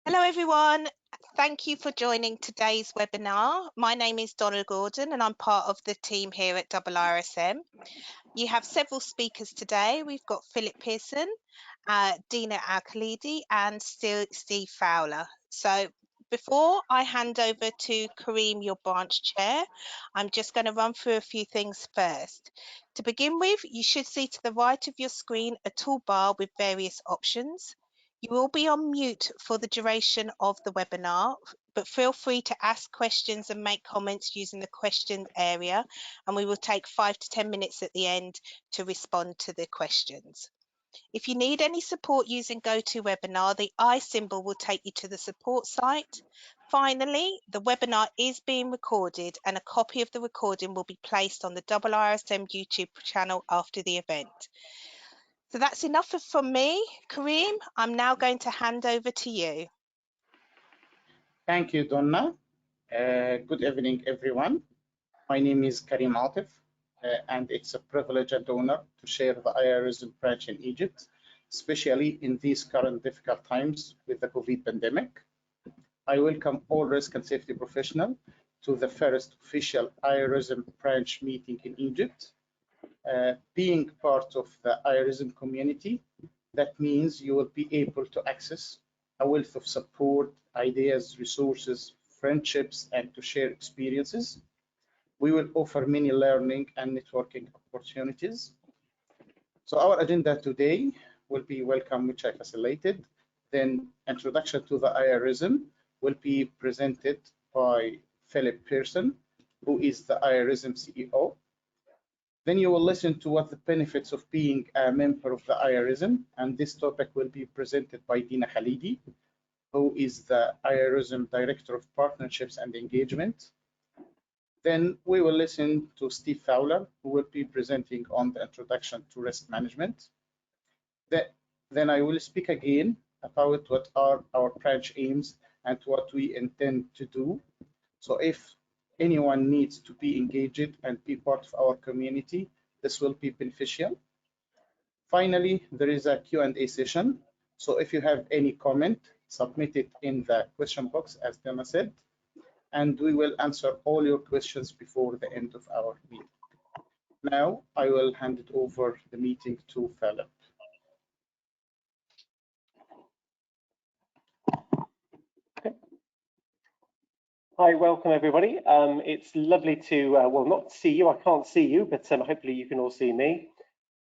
Hello everyone, thank you for joining today's webinar. My name is Donna Gordon and I'm part of the team here at IIRSM. You have several speakers today. We've got Philip Pearson, Dina Al-Khalidi and Steve Fowler. So before I hand over to Kareem, your branch chair, I'm just going to run through a few things first. To begin with, you should see to the right of your screen a toolbar with various options. You will be on mute for the duration of the webinar, but feel free to ask questions and make comments using the question area, and we will take 5 to 10 minutes at the end to respond to the questions. If you need any support using GoToWebinar, the I symbol will take you to the support site. Finally, the webinar is being recorded and a copy of the recording will be placed on the IIRSM YouTube channel after the event. So that's enough from me. Kareem, I'm now going to hand over to you. Thank you, Donna. Good evening, everyone. My name is Kareem Atif, and it's a privilege and honor to share the IIRSM branch in Egypt, especially in these current difficult times with the COVID pandemic. I welcome all risk and safety professionals to the first official IIRSM branch meeting in Egypt. Being part of the IIRSM community, that means you will be able to access a wealth of support, ideas, resources, friendships, and to share experiences. We will offer many learning and networking opportunities. So our agenda today will be welcome, which I facilitated. Then introduction to the IIRSM will be presented by Philip Pearson, who is the IIRSM CEO. Then you will listen to what the benefits of being a member of the IIRSM, and this topic will be presented by Dina Khalidi, who is the IIRSM Director of Partnerships and Engagement. Then we will listen to Steve Fowler, who will be presenting on the introduction to risk management. Then I will speak again about what are our branch aims and what we intend to do. So if anyone needs to be engaged and be part of our community, this will be beneficial. Finally, there is a Q&A session. So if you have any comment, submit it in the question box, as Dana said, and we will answer all your questions before the end of our meeting. Now, I will hand it over the meeting to Philip. Hi, welcome everybody. It's lovely to, well, not see you, I can't see you, but hopefully you can all see me.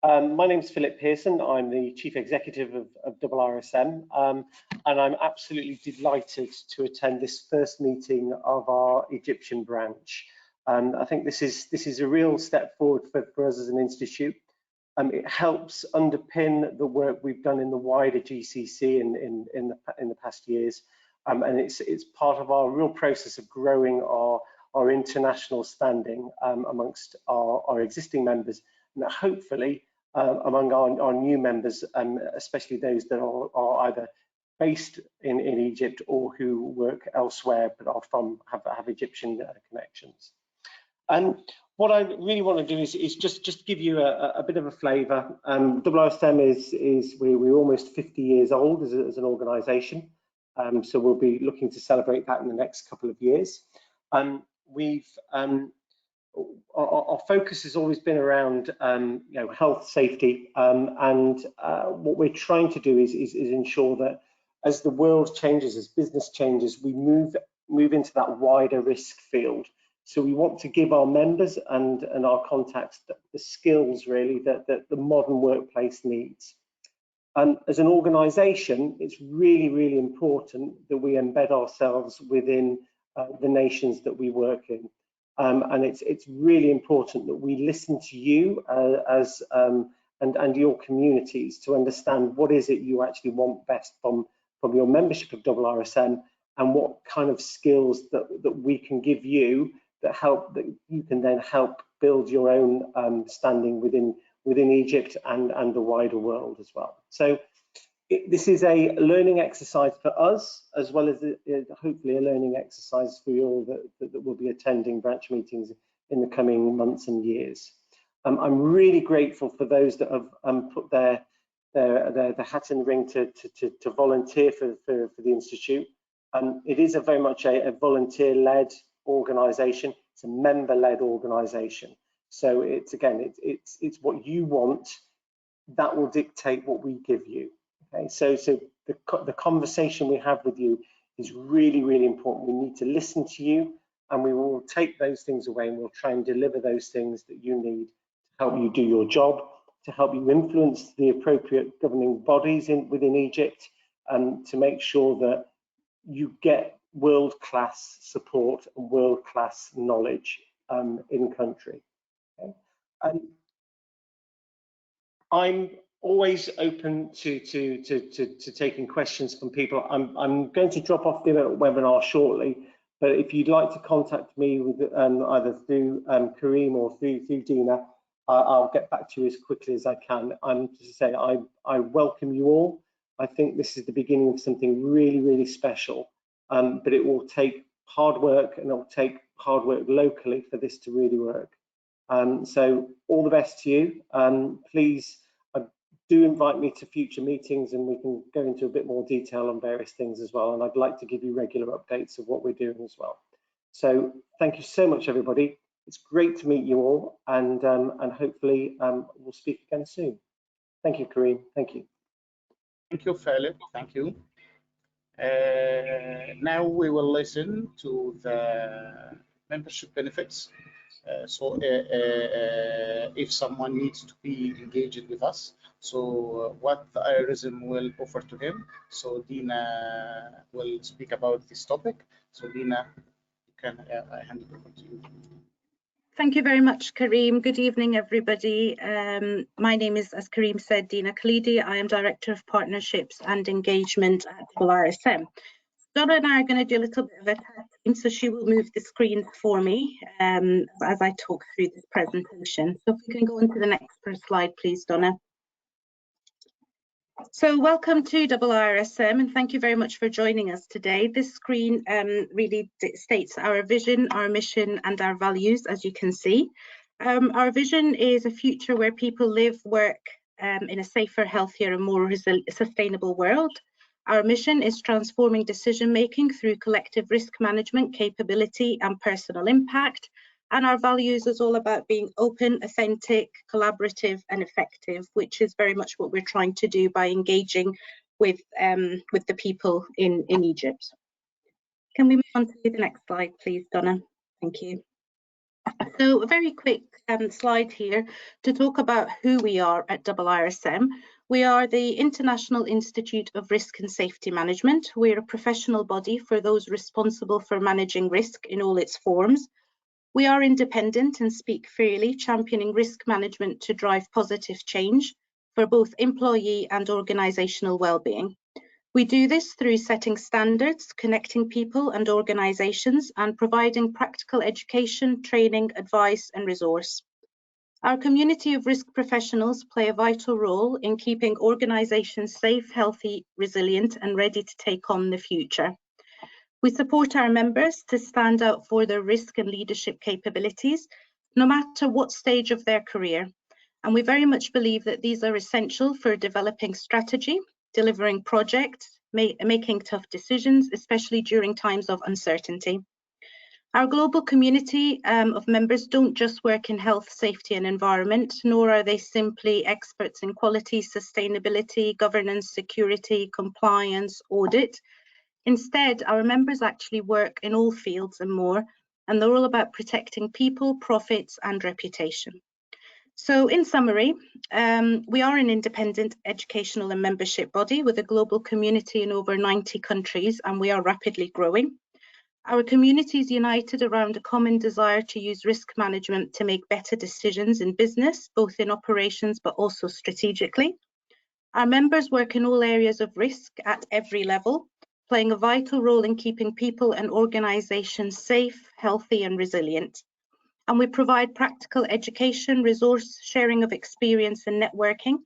My name is Philip Pearson. I'm the Chief Executive of IIRSM, and I'm absolutely delighted to attend this first meeting of our Egyptian branch. I think this is a real step forward for us as an institute. It helps underpin the work we've done in the wider GCC in the past years. And it's part of our real process of growing our international standing amongst our existing members, and that hopefully among our new members, especially those that are either based in Egypt or who work elsewhere but are have Egyptian connections. And what I really want to do is just give you a bit of a flavour. IIRSM we're almost 50 years old as an organisation. So we'll be looking to celebrate that in the next couple of years. Our focus has always been around health, safety, and what we're trying to do is ensure that as the world changes, as business changes, we move into that wider risk field. So we want to give our members and our contacts the skills really that the modern workplace needs. As an organisation, it's really, really important that we embed ourselves within the nations that we work in. And it's really important that we listen to you and your communities to understand what is it you actually want best from your membership of IIRSM, and what kind of skills that we can give you that you can then help build your own standing within Egypt and the wider world as well. So this is a learning exercise for us, as well as hopefully a learning exercise for you all that will be attending branch meetings in the coming months and years. I'm really grateful for those that have put their hat in the ring to volunteer for the Institute. It is very much a volunteer-led organisation. It's a member-led organisation. So it's what you want that will dictate what we give you. Okay, so the conversation we have with you is really, really important. We need to listen to you, and we will take those things away, and we'll try and deliver those things that you need to help you do your job, to help you influence the appropriate governing bodies within Egypt, and to make sure that you get world-class support and world-class knowledge in country. Okay? I'm always open to taking questions from people. I'm going to drop off the webinar shortly, but if you'd like to contact me with either through Kareem or through Dina, I'll get back to you as quickly as I can. I'm to say I welcome you all. I think this is the beginning of something really, really special, but it will take hard work, and it will take hard work locally for this to really work. So all the best to you. Please do invite me to future meetings, and we can go into a bit more detail on various things as well. And I'd like to give you regular updates of what we're doing as well. So thank you so much, everybody. It's great to meet you all, and hopefully we'll speak again soon. Thank you, Kareem. Thank you. Thank you, Philip. Thank you. Now we will listen to the membership benefits. So if someone needs to be engaged with us, so what the IIRSM will offer to him. So Dina will speak about this topic. So Dina, you can I hand it over to you. Thank you very much, Kareem. Good evening, everybody. My name is, as Kareem said, Dina Khalidi. I am Director of Partnerships and Engagement at IIRSM. Donna and I are going to do a little bit of a testing, so she will move the screen for me as I talk through this presentation. So if we can go into the next slide, please, Donna. So welcome to IIRSM, and thank you very much for joining us today. This screen really states our vision, our mission, and our values, as you can see. Our vision is a future where people live, work in a safer, healthier, and more sustainable world. Our mission is transforming decision-making through collective risk management, capability, and personal impact. And our values is all about being open, authentic, collaborative, and effective, which is very much what we're trying to do by engaging with the people in Egypt. Can we move on to the next slide, please, Donna? Thank you. So a very quick slide here to talk about who we are at IIRSM. We are the International Institute of Risk and Safety Management. We're a professional body for those responsible for managing risk in all its forms. We are independent and speak freely, championing risk management to drive positive change for both employee and organisational well-being. We do this through setting standards, connecting people and organisations, and providing practical education, training, advice and resource. Our community of risk professionals play a vital role in keeping organisations safe, healthy, resilient and ready to take on the future. We support our members to stand out for their risk and leadership capabilities, no matter what stage of their career. And we very much believe that these are essential for developing strategy, delivering projects, making tough decisions, especially during times of uncertainty. Our global community of members don't just work in health, safety and environment, nor are they simply experts in quality, sustainability, governance, security, compliance, audit. Instead, our members actually work in all fields and more, and they're all about protecting people, profits and reputation. So in summary, we are an independent educational and membership body with a global community in over 90 countries, and we are rapidly growing. Our community is united around a common desire to use risk management to make better decisions in business, both in operations but also strategically. Our members work in all areas of risk at every level, playing a vital role in keeping people and organisations safe, healthy and resilient. And we provide practical education, resource sharing of experience and networking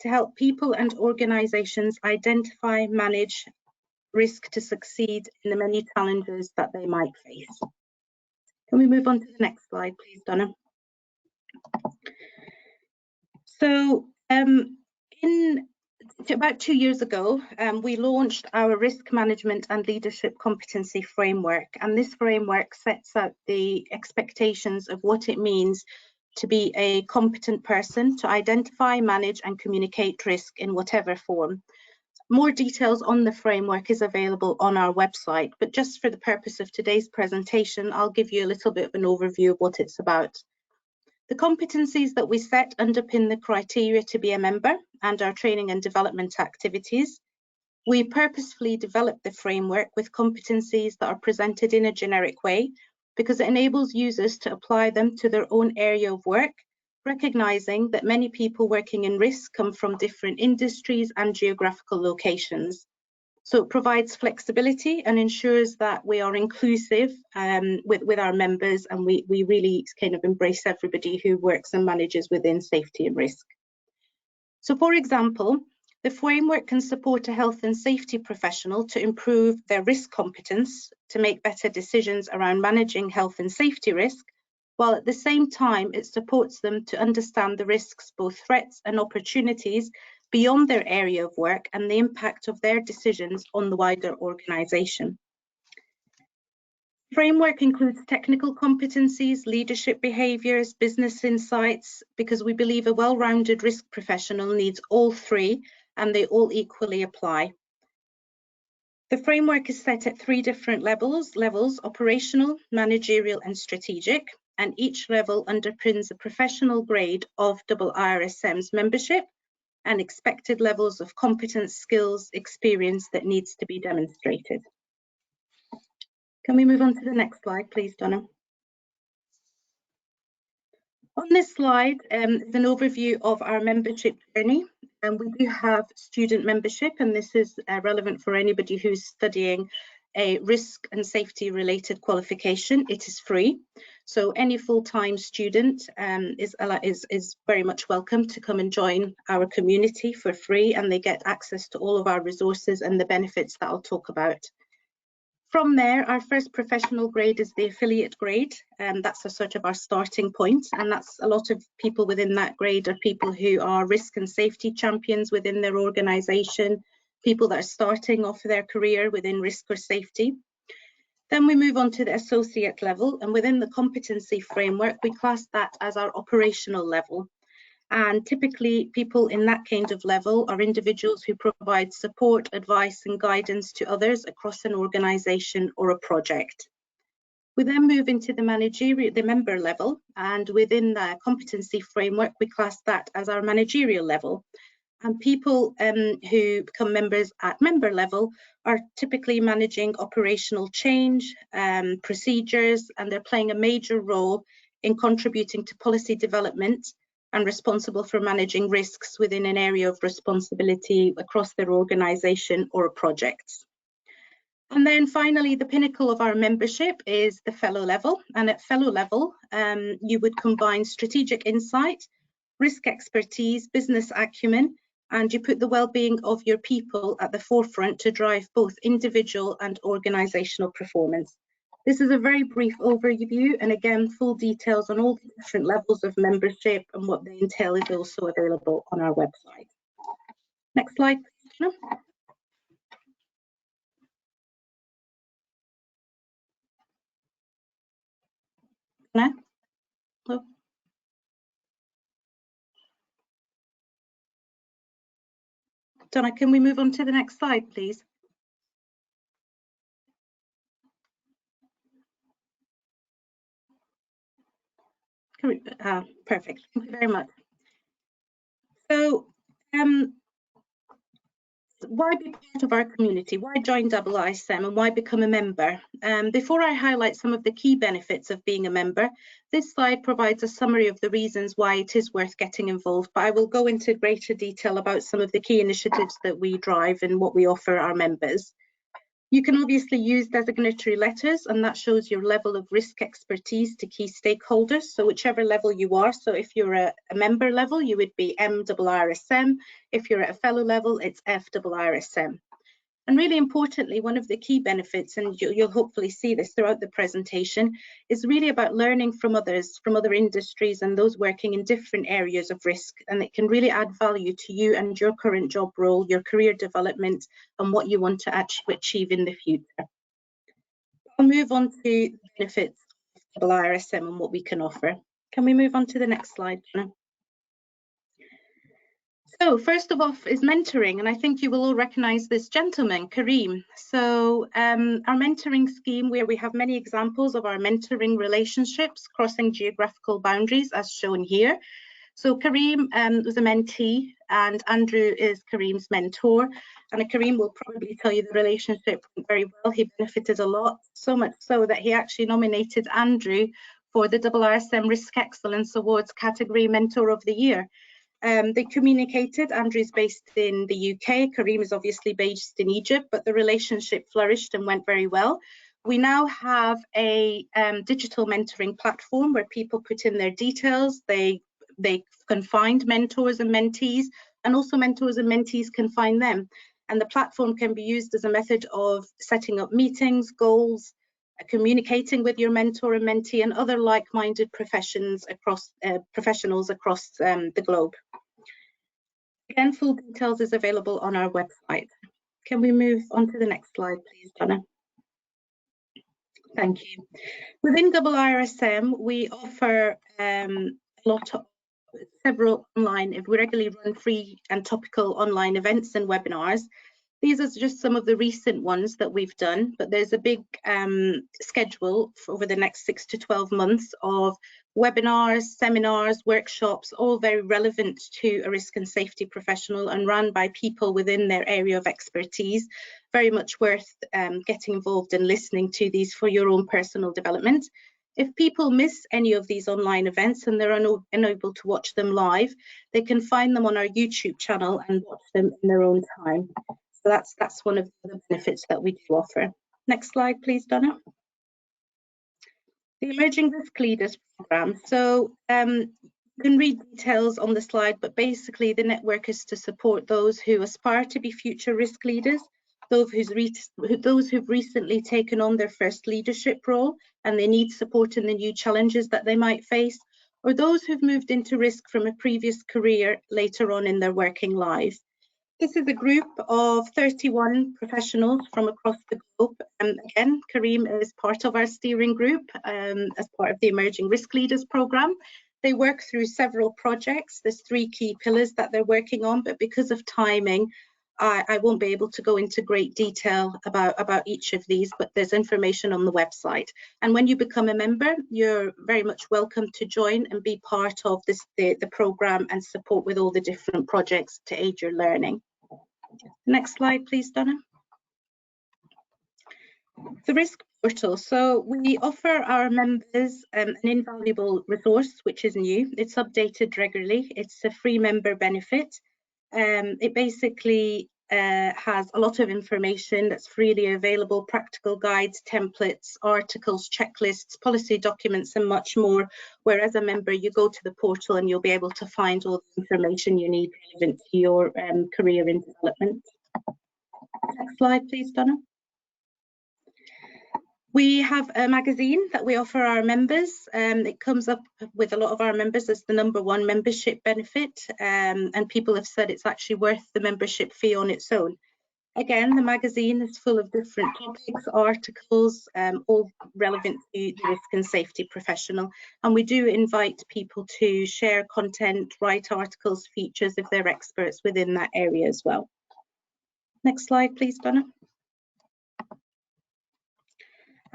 to help people and organisations identify, manage risk to succeed in the many challenges that they might face. Can we move on to the next slide, please, Donna? about 2 years ago, we launched our risk management and leadership competency framework, and this framework sets out the expectations of what it means to be a competent person to identify, manage and communicate risk in whatever form. More details on the framework is available on our website, but just for the purpose of today's presentation, I'll give you a little bit of an overview of what it's about. The competencies that we set underpin the criteria to be a member and our training and development activities. We purposefully developed the framework with competencies that are presented in a generic way because it enables users to apply them to their own area of work, recognizing that many people working in risk come from different industries and geographical locations. So it provides flexibility and ensures that we are inclusive with our members, and we really kind of embrace everybody who works and manages within safety and risk. So for example, the framework can support a health and safety professional to improve their risk competence, to make better decisions around managing health and safety risk, while at the same time it supports them to understand the risks, both threats and opportunities, beyond their area of work and the impact of their decisions on the wider organisation. The framework includes technical competencies, leadership behaviours, business insights, because we believe a well-rounded risk professional needs all three and they all equally apply. The framework is set at 3 different levels: operational, managerial and strategic, and each level underpins a professional grade of IIRSM's membership and expected levels of competence, skills, experience that needs to be demonstrated. Can we move on to the next slide, please, Donna? On this slide is an overview of our membership journey, and we do have student membership, and this is relevant for anybody who's studying a risk and safety related qualification. It is free, so any full-time student is very much welcome to come and join our community for free, and they get access to all of our resources and the benefits that I'll talk about. From there, our first professional grade is the affiliate grade, and that's a sort of our starting point, and that's a lot of people within that grade are people who are risk and safety champions within their organisation, people that are starting off their career within risk or safety. Then we move on to the associate level, and within the competency framework, we class that as our operational level. And typically people in that kind of level are individuals who provide support, advice and guidance to others across an organisation or a project. We then move into the member level, and within the competency framework, we class that as our managerial level. And people who become members at member level are typically managing operational change, procedures, and they're playing a major role in contributing to policy development and responsible for managing risks within an area of responsibility across their organisation or projects. And then finally, the pinnacle of our membership is the fellow level. And at fellow level, you would combine strategic insight, risk expertise, business acumen, and you put the well-being of your people at the forefront to drive both individual and organisational performance. This is a very brief overview, and again, full details on all the different levels of membership and what they entail is also available on our website. Next slide, please. No? Oh. Donna, can we move on to the next slide, please? Perfect, thank you very much. So, why be part of our community? Why join IIRSM and why become a member? Before I highlight some of the key benefits of being a member, this slide provides a summary of the reasons why it is worth getting involved, but I will go into greater detail about some of the key initiatives that we drive and what we offer our members. You can obviously use designatory letters, and that shows your level of risk expertise to key stakeholders. So whichever level you are, so if you're a member level, you would be M IIRSM. If you're at a fellow level, it's F IIRSM. And really importantly, one of the key benefits, and you'll hopefully see this throughout the presentation, is really about learning from others, from other industries and those working in different areas of risk. And it can really add value to you and your current job role, your career development, and what you want to actually achieve in the future. I'll move on to the benefits of IIRSM and what we can offer. Can we move on to the next slide, Jenna? So first of all is mentoring, and I think you will all recognise this gentleman, Kareem. So our mentoring scheme, where we have many examples of our mentoring relationships crossing geographical boundaries, as shown here. So Kareem was a mentee, and Andrew is Kareem's mentor. And Kareem will probably tell you the relationship went very well. He benefited a lot, so much so that he actually nominated Andrew for the IIRSM Risk Excellence Awards category Mentor of the Year. They communicated. Andrew's based in the UK. Kareem is obviously based in Egypt, but the relationship flourished and went very well. We now have a digital mentoring platform where people put in their details. They can find mentors and mentees, and also mentors and mentees can find them. And the platform can be used as a method of setting up meetings, goals, communicating with your mentor and mentee and other like-minded professionals across the globe. Again, full details is available on our website. Can we move on to the next slide, please, Donna? Thank you. Within IIRSM, we offer several online, we regularly run free and topical online events and webinars. These are just some of the recent ones that we've done, but there's a big schedule for over the next 6 to 12 months of webinars, seminars, workshops, all very relevant to a risk and safety professional and run by people within their area of expertise. Very much worth getting involved and listening to these for your own personal development. If people miss any of these online events and they're unable to watch them live, they can find them on our YouTube channel and watch them in their own time. So that's one of the benefits that we do offer. Next slide, please, Donna. The Emerging Risk Leaders Programme. So you can read details on the slide, but basically the network is to support those who aspire to be future risk leaders, those who've recently taken on their first leadership role and they need support in the new challenges that they might face, or those who've moved into risk from a previous career later on in their working lives. This is a group of 31 professionals from across the globe. Again, Kareem is part of our steering group as part of the Emerging Risk Leaders Programme. They work through several projects. There's 3 key pillars that they're working on, but because of timing, I won't be able to go into great detail about each of these, but there's information on the website. And when you become a member, you're very much welcome to join and be part of the programme and support with all the different projects to aid your learning. Next slide, please, Donna. The Risk Portal. So we offer our members an invaluable resource, which is new. It's updated regularly. It's a free member benefit. It basically has a lot of information that's freely available, practical guides, templates, articles, checklists, policy documents, and much more. Where as a member, you go to the portal and you'll be able to find all the information you need relevant to your career and development. Next slide, please, Donna. We have a magazine that we offer our members. It comes up with a lot of our members as the #1 membership benefit, and people have said it's actually worth the membership fee on its own. Again, the magazine is full of different topics, articles, all relevant to the risk and safety professional. And we do invite people to share content, write articles, features if they're experts within that area as well. Next slide, please, Donna.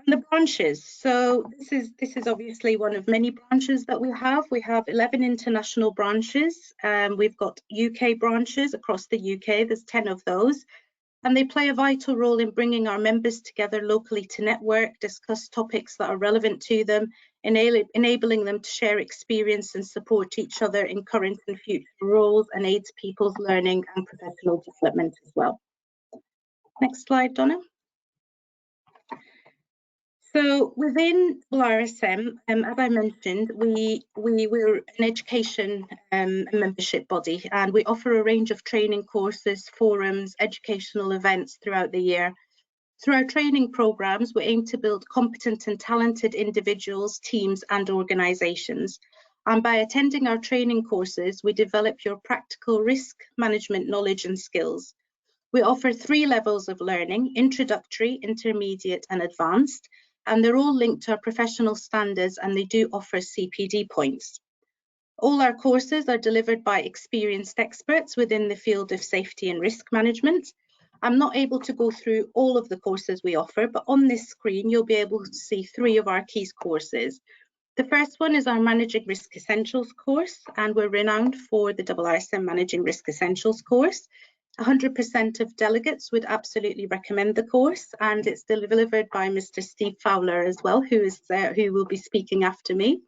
And the branches. So this is obviously one of many branches that we have. We have 11 international branches. We've got UK branches across the UK. There's 10 of those. And they play a vital role in bringing our members together locally to network, discuss topics that are relevant to them, enabling them to share experience and support each other in current and future roles, and aids people's learning and professional development as well. Next slide, Donna. So within IIRSM, as I mentioned, we're an education membership body, and we offer a range of training courses, forums, educational events throughout the year. Through our training programs, we aim to build competent and talented individuals, teams, and organizations. And by attending our training courses, we develop your practical risk management knowledge and skills. We offer 3 levels of learning: introductory, intermediate, and advanced, and they're all linked to our professional standards, and they do offer CPD points. All our courses are delivered by experienced experts within the field of safety and risk management. I'm not able to go through all of the courses we offer, but on this screen, you'll be able to see 3 of our key courses. The first one is our Managing Risk Essentials course, and we're renowned for the IIRSM Managing Risk Essentials course. 100% of delegates would absolutely recommend the course, and it's delivered by Mr. Steve Fowler as well, who will be speaking after me.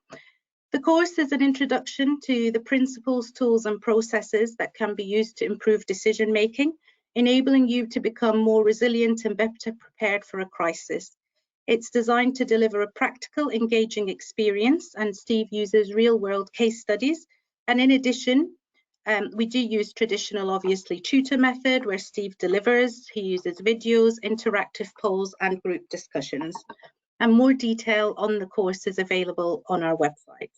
The course is an introduction to the principles, tools, and processes that can be used to improve decision making, enabling you to become more resilient and better prepared for a crisis. It's designed to deliver a practical, engaging experience, and Steve uses real-world case studies. And in addition, we do use traditional, obviously, tutor method where Steve delivers. He uses videos, interactive polls, and group discussions. And more detail on the course is available on our website.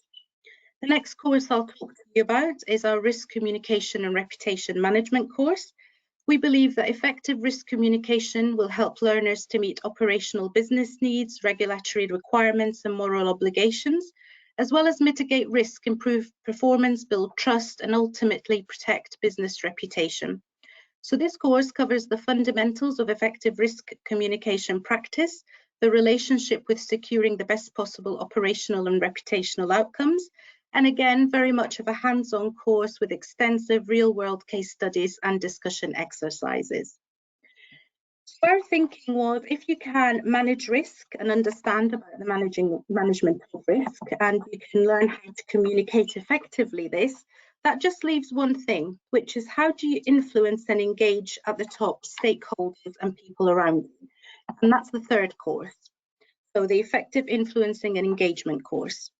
The next course I'll talk to you about is our Risk Communication and Reputation Management course. We believe that effective risk communication will help learners to meet operational business needs, regulatory requirements, and moral obligations, as well as mitigate risk, improve performance, build trust, and ultimately protect business reputation. So this course covers the fundamentals of effective risk communication practice, the relationship with securing the best possible operational and reputational outcomes, and again, very much of a hands-on course with extensive real-world case studies and discussion exercises. So our thinking was, if you can manage risk and understand about the management of risk, and you can learn how to communicate effectively that just leaves one thing, which is how do you influence and engage at the top stakeholders and people around you? And that's the third course. So the Effective Influencing and Engagement course.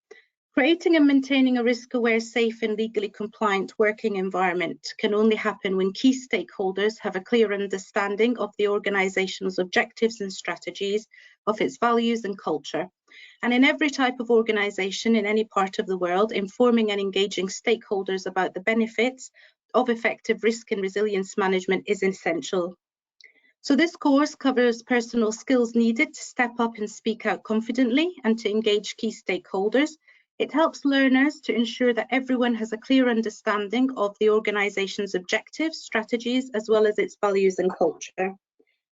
Creating and maintaining a risk-aware, safe and legally compliant working environment can only happen when key stakeholders have a clear understanding of the organisation's objectives and strategies, of its values and culture. And in every type of organisation in any part of the world, informing and engaging stakeholders about the benefits of effective risk and resilience management is essential. So this course covers personal skills needed to step up and speak out confidently and to engage key stakeholders. It helps learners to ensure that everyone has a clear understanding of the organisation's objectives, strategies, as well as its values and culture.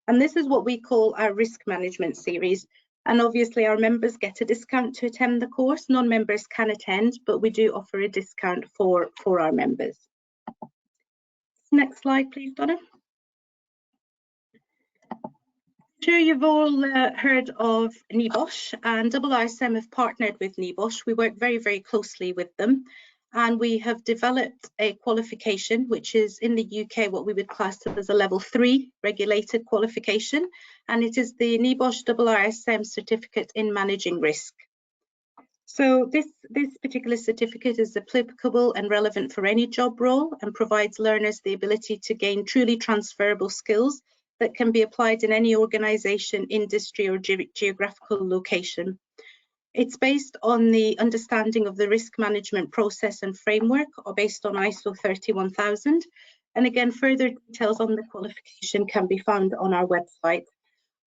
And this is what we call our risk management series. And obviously our members get a discount to attend the course. Non-members can attend, but we do offer a discount for our members. Next slide, please, Donna. I'm sure you've all heard of Nebosh, and IIRSM have partnered with Nebosh. We work very, very closely with them, and we have developed a qualification which is in the UK what we would class as a level 3 regulated qualification, and it is the Nebosh IIRSM certificate in managing risk. So this particular certificate is applicable and relevant for any job role and provides learners the ability to gain truly transferable skills that can be applied in any organisation, industry or geographical location. It's based on the understanding of the risk management process and framework, or based on ISO 31000. And again, further details on the qualification can be found on our website.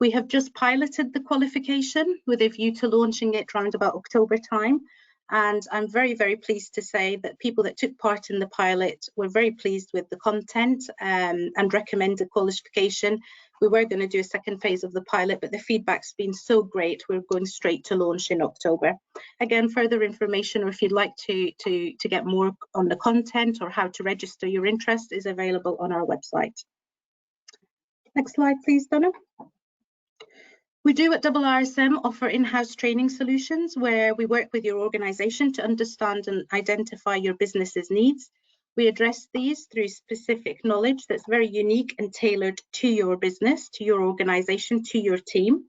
We have just piloted the qualification with a view to launching it around about October time. And I'm very, very pleased to say that people that took part in the pilot were very pleased with the content and recommended qualification. We were going to do a second phase of the pilot, but the feedback's been so great, we're going straight to launch in October. Again, further information, or if you'd like to get more on the content or how to register your interest, is available on our website. Next slide, please, Donna. We do at IIRSM offer in-house training solutions where we work with your organisation to understand and identify your business's needs. We address these through specific knowledge that's very unique and tailored to your business, to your organisation, to your team.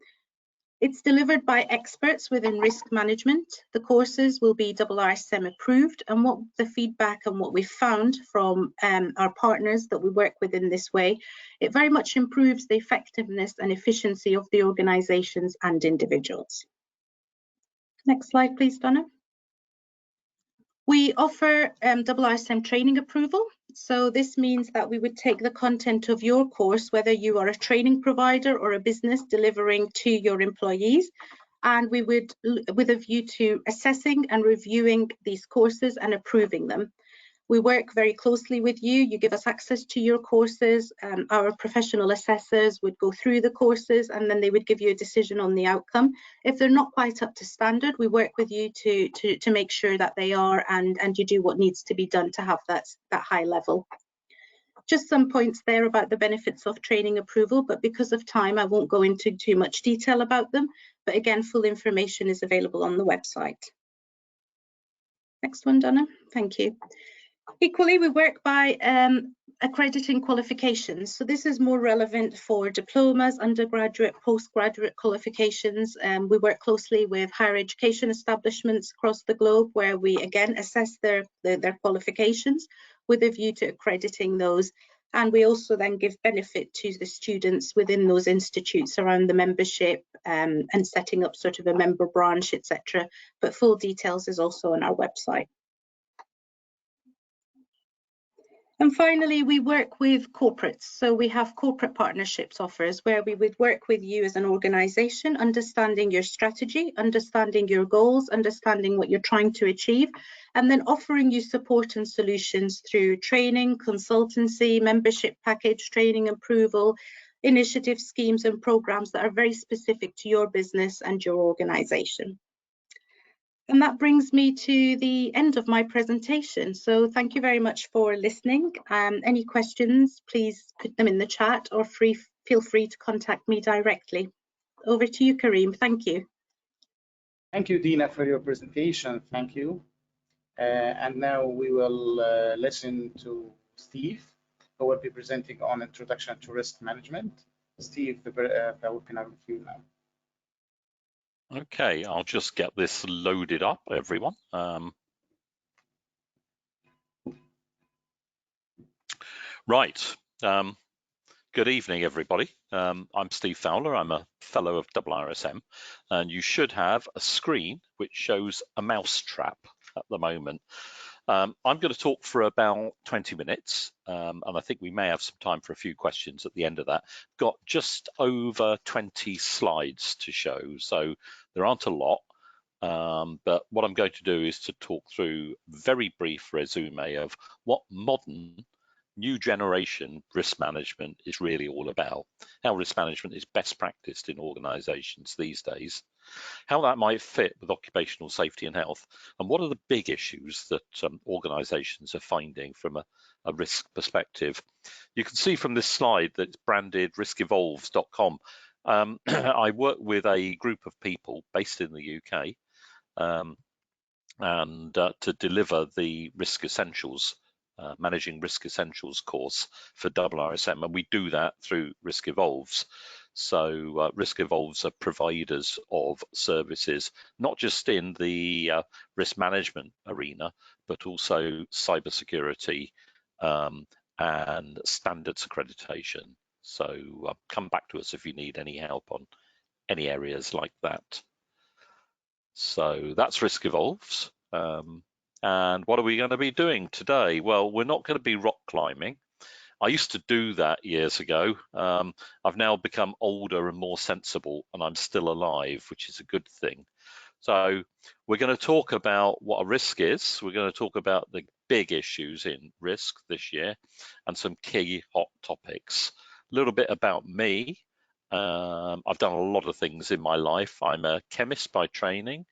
It's delivered by experts within risk management. The courses will be IIRSM approved, and what the feedback and what we've found from our partners that we work with in this way, it very much improves the effectiveness and efficiency of the organisations and individuals. Next slide, please, Donna. We offer IIRSM training approval. So this means that we would take the content of your course, whether you are a training provider or a business delivering to your employees, and we would, with a view to assessing and reviewing these courses and approving them. We work very closely with you. You give us access to your courses. Our professional assessors would go through the courses and then they would give you a decision on the outcome. If they're not quite up to standard, we work with you to make sure that they are, and you do what needs to be done to have that high level. Just some points there about the benefits of training approval, but because of time, I won't go into too much detail about them. But again, full information is available on the website. Next one, Donna. Thank you. Equally, we work by accrediting qualifications. So this is more relevant for diplomas, undergraduate, postgraduate qualifications. We work closely with higher education establishments across the globe where we again assess their qualifications with a view to accrediting those. And we also then give benefit to the students within those institutes around the membership and setting up sort of a member branch, etc. But full details is also on our website. And finally, we work with corporates. So we have corporate partnerships offers where we would work with you as an organisation, understanding your strategy, understanding your goals, understanding what you're trying to achieve, and then offering you support and solutions through training, consultancy, membership package, training approval, initiative schemes and programmes that are very specific to your business and your organisation. And that brings me to the end of my presentation. So thank you very much for listening. Any questions, please put them in the chat or feel free to contact me directly. Over to you, Karim. Thank you. Thank you, Dina, for your presentation. Thank you. And now we will listen to Steve, who will be presenting on Introduction to Risk Management. Steve, the webinar with you now. Okay, I'll just get this loaded up, everyone. Right. Good evening, everybody. I'm Steve Fowler. I'm a fellow of IIRSM, and you should have a screen which shows a mousetrap at the moment. I'm going to talk for about 20 minutes, and I think we may have some time for a few questions at the end of that. Got just over 20 slides to show, so there aren't a lot, but what I'm going to do is to talk through a very brief resume of what modern new generation risk management is really all about, how risk management is best practiced in organizations these days, how that might fit with occupational safety and health, and what are the big issues that organizations are finding from a risk perspective. You can see from this slide that it's branded riskivolves.com. I work with a group of people based in the UK and to deliver the Risk Essentials Managing Risk Essentials course for IIRSM, and we do that through Risk Evolves. So Risk Evolves are providers of services, not just in the risk management arena, but also cybersecurity and standards accreditation. So come back to us if you need any help on any areas like that. So that's Risk Evolves. And what are we going to be doing today? Well, we're not going to be rock climbing. I used to do that years ago. I've now become older and more sensible, and I'm still alive, which is a good thing. So we're going to talk about what a risk is. We're going to talk about the big issues in risk this year and some key hot topics. A little bit about me. I've done a lot of things in my life. I'm a chemist by training.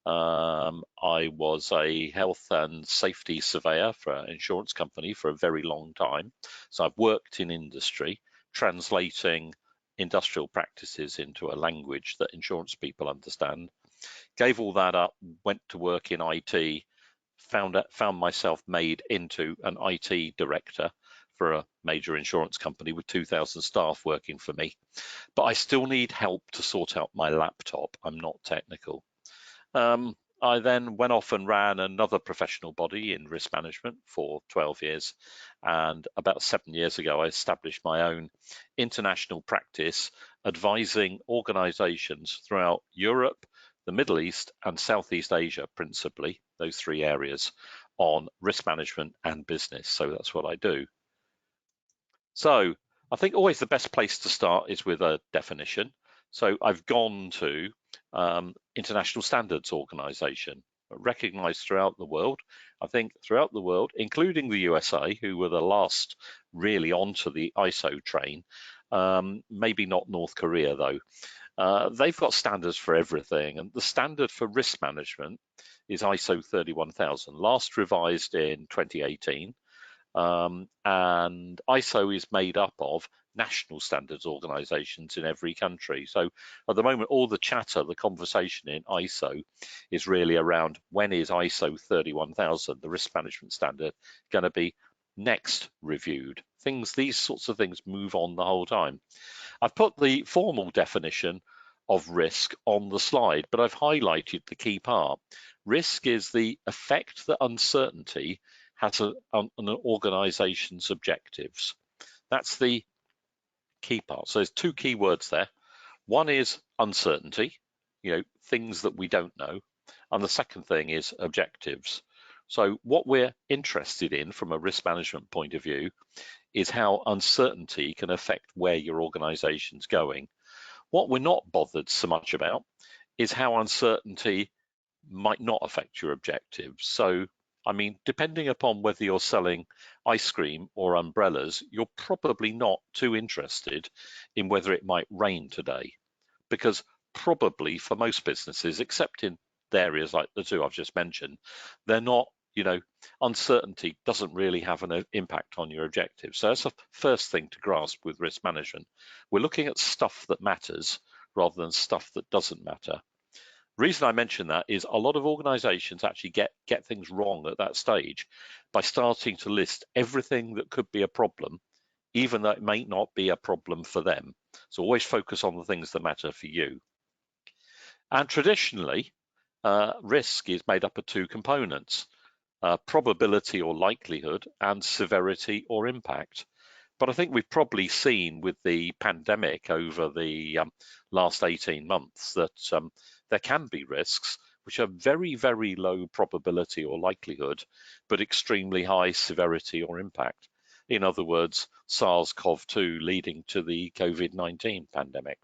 I was a health and safety surveyor for an insurance company for a very long time. So I've worked in industry, translating industrial practices into a language that insurance people understand. Gave all that up, went to work in IT, found myself made into an IT director for a major insurance company with 2,000 staff working for me, but I still need help to sort out my laptop. I'm not technical. I then went off and ran another professional body in risk management for 12 years. And about 7 years ago, I established my own international practice advising organizations throughout Europe, the Middle East and Southeast Asia, principally, those three areas, on risk management and business. So that's what I do. So I think always the best place to start is with a definition. So I've gone to International Standards Organization, recognized throughout the world. I think throughout the world, including the USA, who were the last really onto the ISO train, maybe not North Korea though. They've got standards for everything, and the standard for risk management is ISO 31000, last revised in 2018. And ISO is made up of national standards organizations in every country. So at the moment, all the chatter, the conversation in ISO is really around when is ISO 31000, the risk management standard, going to be next reviewed. These sorts of things move on the whole time. I've put the formal definition of risk on the slide, but I've highlighted the key part. Risk is the effect that uncertainty has on an organization's objectives. That's the key part. So there's two key words there. One is uncertainty, things that we don't know. And the second thing is objectives. So what we're interested in from a risk management point of view is how uncertainty can affect where your organization's going. What we're not bothered so much about is how uncertainty might not affect your objectives. So, I mean, depending upon whether you're selling ice cream or umbrellas, you're probably not too interested in whether it might rain today, because probably for most businesses, except in the areas like the two I've just mentioned, they're not, uncertainty doesn't really have an impact on your objectives. So that's the first thing to grasp with risk management. We're looking at stuff that matters rather than stuff that doesn't matter. The reason I mention that is a lot of organizations actually get things wrong at that stage by starting to list everything that could be a problem, even though it may not be a problem for them. So always focus on the things that matter for you. And traditionally, risk is made up of two components, probability or likelihood and severity or impact. But I think we've probably seen with the pandemic over the last 18 months that there can be risks which are very, very low probability or likelihood, but extremely high severity or impact. In other words, SARS-CoV-2 leading to the COVID-19 pandemic.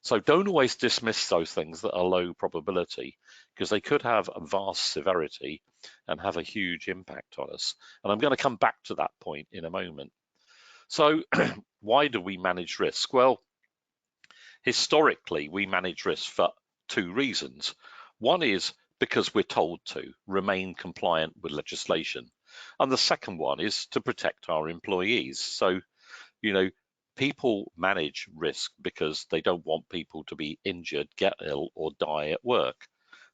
So don't always dismiss those things that are low probability, because they could have a vast severity and have a huge impact on us. And I'm going to come back to that point in a moment. So why do we manage risk? Well, historically, we manage risk for two reasons. One is because we're told to remain compliant with legislation. And the second one is to protect our employees. So, people manage risk because they don't want people to be injured, get ill, or die at work.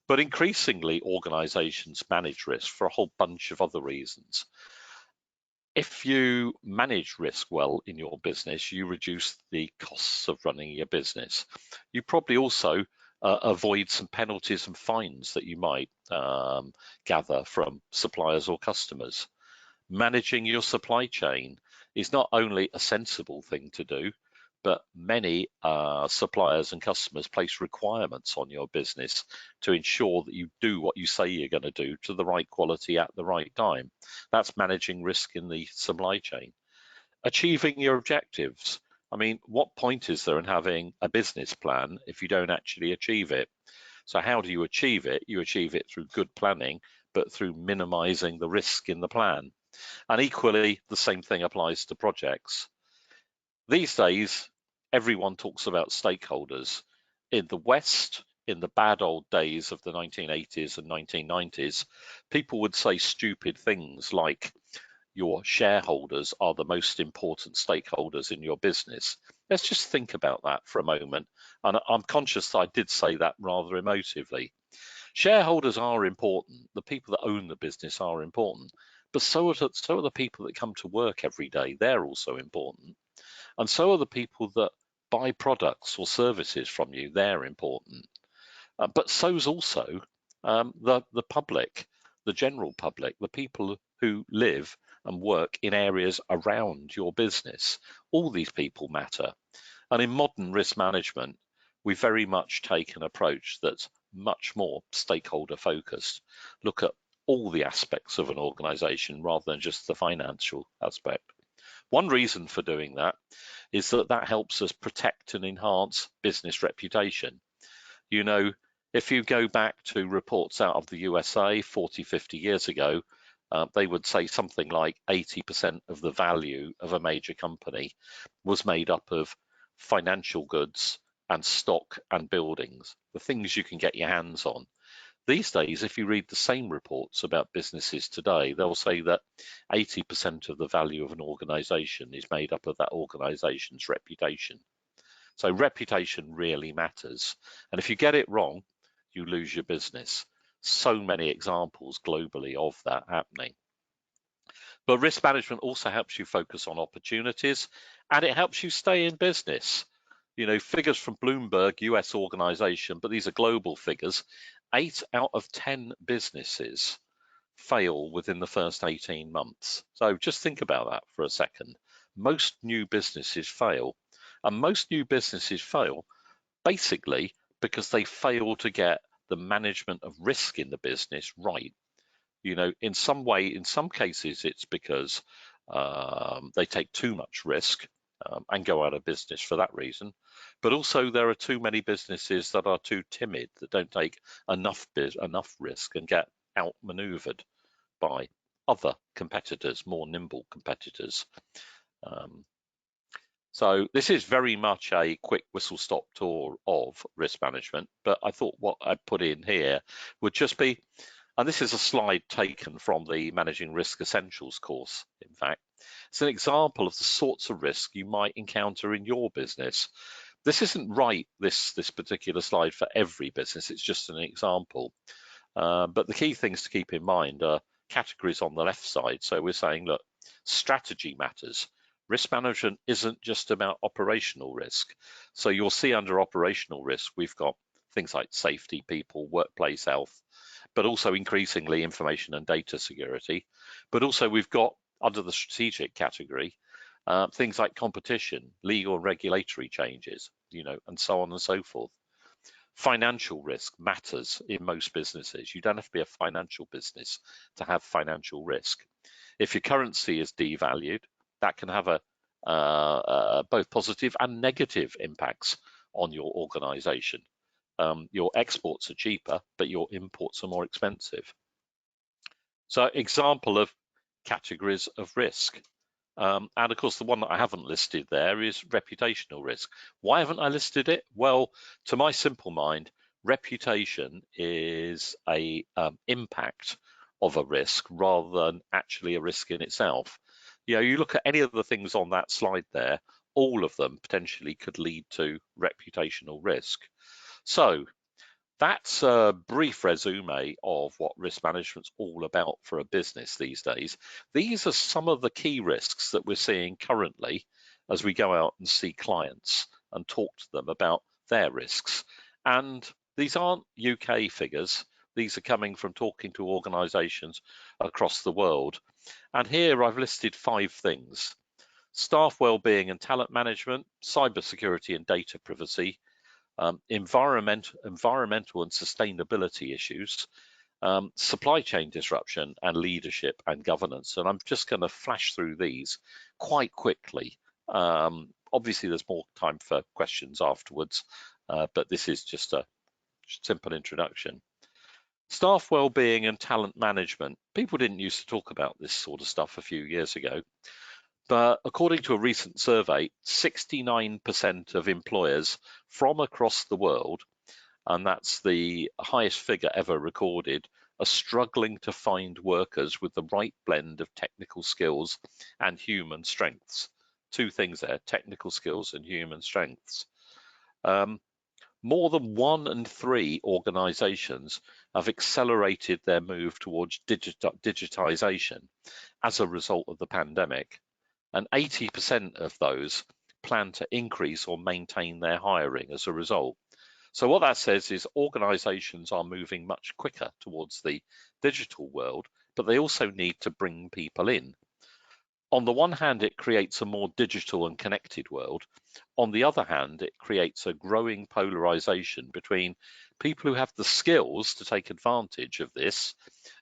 But increasingly, organizations manage risk for a whole bunch of other reasons. If you manage risk well in your business, you reduce the costs of running your business. You probably also avoid some penalties and fines that you might gather from suppliers or customers. Managing your supply chain is not only a sensible thing to do, but many suppliers and customers place requirements on your business to ensure that you do what you say you're going to do to the right quality at the right time. That's managing risk in the supply chain. Achieving your objectives. I mean, what point is there in having a business plan if you don't actually achieve it? So how do you achieve it? You achieve it through good planning, but through minimizing the risk in the plan. And equally, the same thing applies to projects. These days, everyone talks about stakeholders. In the West, in the bad old days of the 1980s and 1990s, people would say stupid things like, your shareholders are the most important stakeholders in your business. Let's just think about that for a moment. And I'm conscious that I did say that rather emotively. Shareholders are important. The people that own the business are important, but so are the people that come to work every day. They're also important. And so are the people that buy products or services from you. They're important. But so's also the public, the general public, the people who live and work in areas around your business. All these people matter. And in modern risk management, we very much take an approach that's much more stakeholder focused. Look at all the aspects of an organization rather than just the financial aspect. One reason for doing that is that helps us protect and enhance business reputation. You know, if you go back to reports out of the USA 40, 50 years ago, they would say something like 80% of the value of a major company was made up of financial goods and stock and buildings, the things you can get your hands on. These days, if you read the same reports about businesses today, they'll say that 80% of the value of an organization is made up of that organization's reputation. So reputation really matters. And if you get it wrong, you lose your business. So many examples globally of that happening. But risk management also helps you focus on opportunities, and it helps you stay in business. You know, figures from Bloomberg, US organization, but these are global figures. 8 out of 10 businesses fail within the first 18 months. So just think about that for a second. Most new businesses fail. And most new businesses fail basically because they fail to get the management of risk in the business right. You know, in some cases, it's because they take too much risk and go out of business for that reason. But also there are too many businesses that are too timid, that don't take enough risk and get outmaneuvered by other competitors, more nimble competitors. So this is very much a quick whistle-stop tour of risk management, but I thought what I'd put in here would just be, and this is a slide taken from the Managing Risk Essentials course, in fact. It's an example of the sorts of risk you might encounter in your business. This isn't right, this particular slide, for every business, it's just an example. But the key things to keep in mind are categories on the left side. So we're saying, look, strategy matters. Risk management isn't just about operational risk. So you'll see under operational risk, we've got things like safety, people, workplace health, but also increasingly information and data security. But also we've got under the strategic category, things like competition, legal and regulatory changes, you know, and so on and so forth. Financial risk matters in most businesses. You don't have to be a financial business to have financial risk. If your currency is devalued, that can have both positive and negative impacts on your organization. Your exports are cheaper, but your imports are more expensive. So example of categories of risk. And of course, the one that I haven't listed there is reputational risk. Why haven't I listed it? Well, to my simple mind, reputation is a impact of a risk rather than actually a risk in itself. You know, you look at any of the things on that slide there, all of them potentially could lead to reputational risk. So that's a brief resume of what risk management's all about for a business these days. These are some of the key risks that we're seeing currently as we go out and see clients and talk to them about their risks. And these aren't UK figures. These are coming from talking to organizations across the world. And here I've listed 5 things: staff well-being and talent management, cybersecurity and data privacy, environmental and sustainability issues, supply chain disruption, and leadership and governance. And I'm just going to flash through these quite quickly. Obviously, there's more time for questions afterwards, but this is just a simple introduction. Staff well-being and talent management. People didn't used to talk about this sort of stuff a few years ago. But according to a recent survey, 69% of employers from across the world, and that's the highest figure ever recorded, are struggling to find workers with the right blend of technical skills and human strengths. 2 things there: technical skills and human strengths. more than 1 in 3 organizations have accelerated their move towards digitization as a result of the pandemic, and 80% of those plan to increase or maintain their hiring as a result. So what that says is organizations are moving much quicker towards the digital world, but they also need to bring people in. On the one hand, it creates a more digital and connected world. On the other hand, it creates a growing polarization between people who have the skills to take advantage of this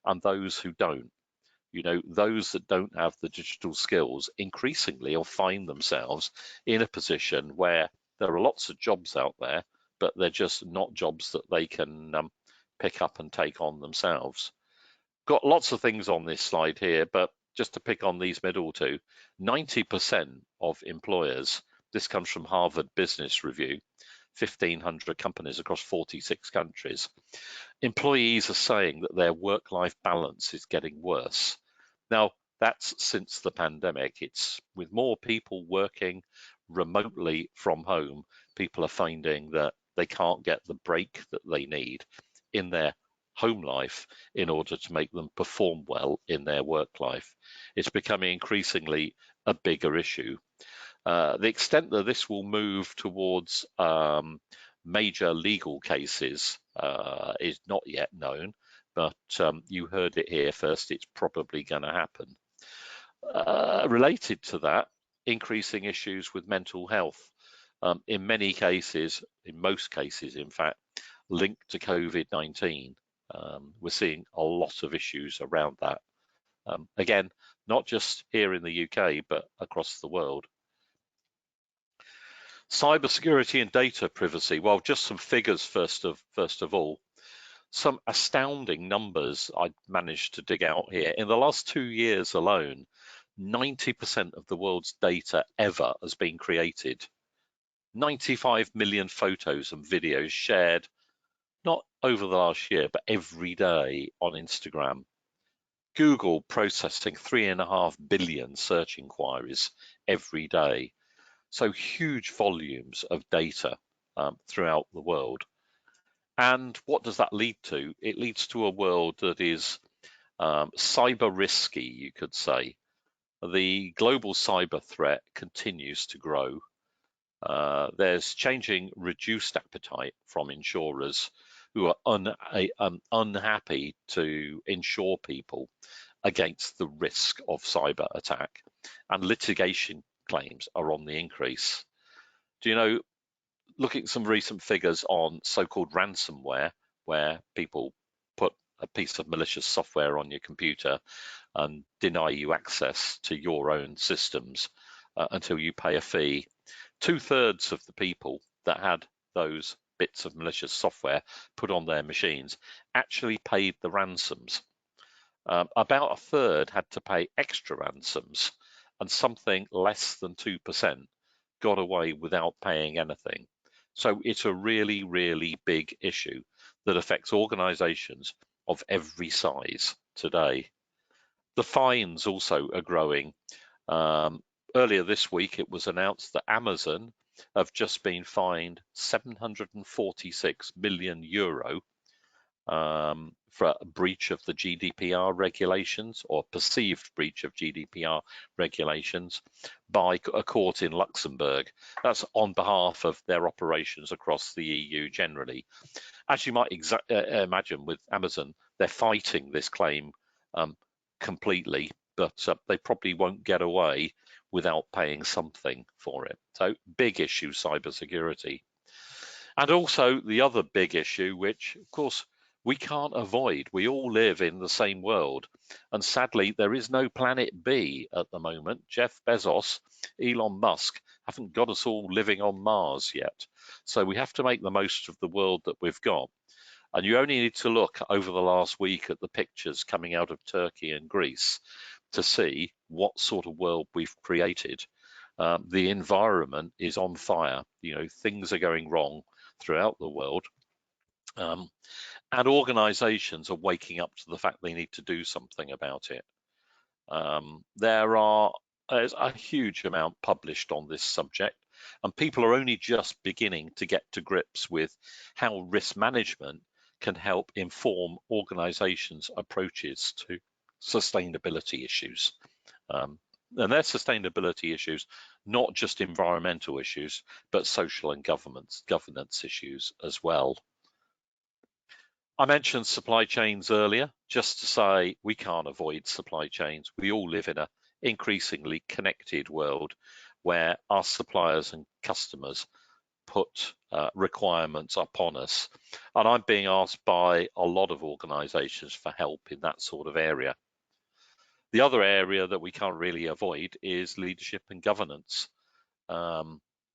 and those who don't. You know, those that don't have the digital skills increasingly will find themselves in a position where there are lots of jobs out there, but they're just not jobs that they can pick up and take on themselves. Got lots of things on this slide here, but just to pick on these middle two, 90% of employers, this comes from Harvard Business Review, 1,500 companies across 46 countries. Employees are saying that their work-life balance is getting worse. Now, that's since the pandemic. It's with more people working remotely from home, people are finding that they can't get the break that they need in their home life in order to make them perform well in their work life. It's becoming increasingly a bigger issue. The extent that this will move towards major legal cases is not yet known, but you heard it here first. It's probably going to happen. Related to that, increasing issues with mental health. In many cases, in most cases, in fact, linked to COVID-19. We're seeing a lot of issues around that. Again, not just here in the UK, but across the world. Cybersecurity and data privacy. Well, just some figures first of all. Some astounding numbers I managed to dig out here. In the last 2 years alone, 90% of the world's data ever has been created. 95 million photos and videos shared, not over the last year, but every day on Instagram. Google processing 3.5 billion search inquiries every day. So huge volumes of data throughout the world. And what does that lead to? It leads to a world that is cyber risky, you could say. The global cyber threat continues to grow. There's changing reduced appetite from insurers who are unhappy to insure people against the risk of cyber attack, and litigation claims are on the increase. Do you know, looking at some recent figures on so-called ransomware, where people put a piece of malicious software on your computer and deny you access to your own systems until you pay a fee. 2/3 of the people that had those bits of malicious software put on their machines actually paid the ransoms. About a third had to pay extra ransoms, and something less than 2% got away without paying anything. So it's a really, really big issue that affects organizations of every size today. The fines also are growing. Earlier this week, it was announced that Amazon have just been fined €746 million for a breach of the GDPR regulations, or perceived breach of GDPR regulations, by a court in Luxembourg. That's on behalf of their operations across the EU generally. As you might imagine with Amazon, they're fighting this claim completely, but they probably won't get away without paying something for it. So big issue, cybersecurity. And also the other big issue, which of course we can't avoid. We all live in the same world. And sadly, there is no planet B at the moment. Jeff Bezos, Elon Musk haven't got us all living on Mars yet. So we have to make the most of the world that we've got. And you only need to look over the last week at the pictures coming out of Turkey and Greece to see what sort of world we've created. The environment is on fire. You know, things are going wrong throughout the world. And organizations are waking up to the fact they need to do something about it. There's a huge amount published on this subject. And people are only just beginning to get to grips with how risk management can help inform organizations' approaches to sustainability issues. And they're sustainability issues, not just environmental issues, but social and governance issues as well. I mentioned supply chains earlier, just to say we can't avoid supply chains. We all live in an increasingly connected world where our suppliers and customers put requirements upon us. And I'm being asked by a lot of organizations for help in that sort of area. The other area that we can't really avoid is leadership and governance.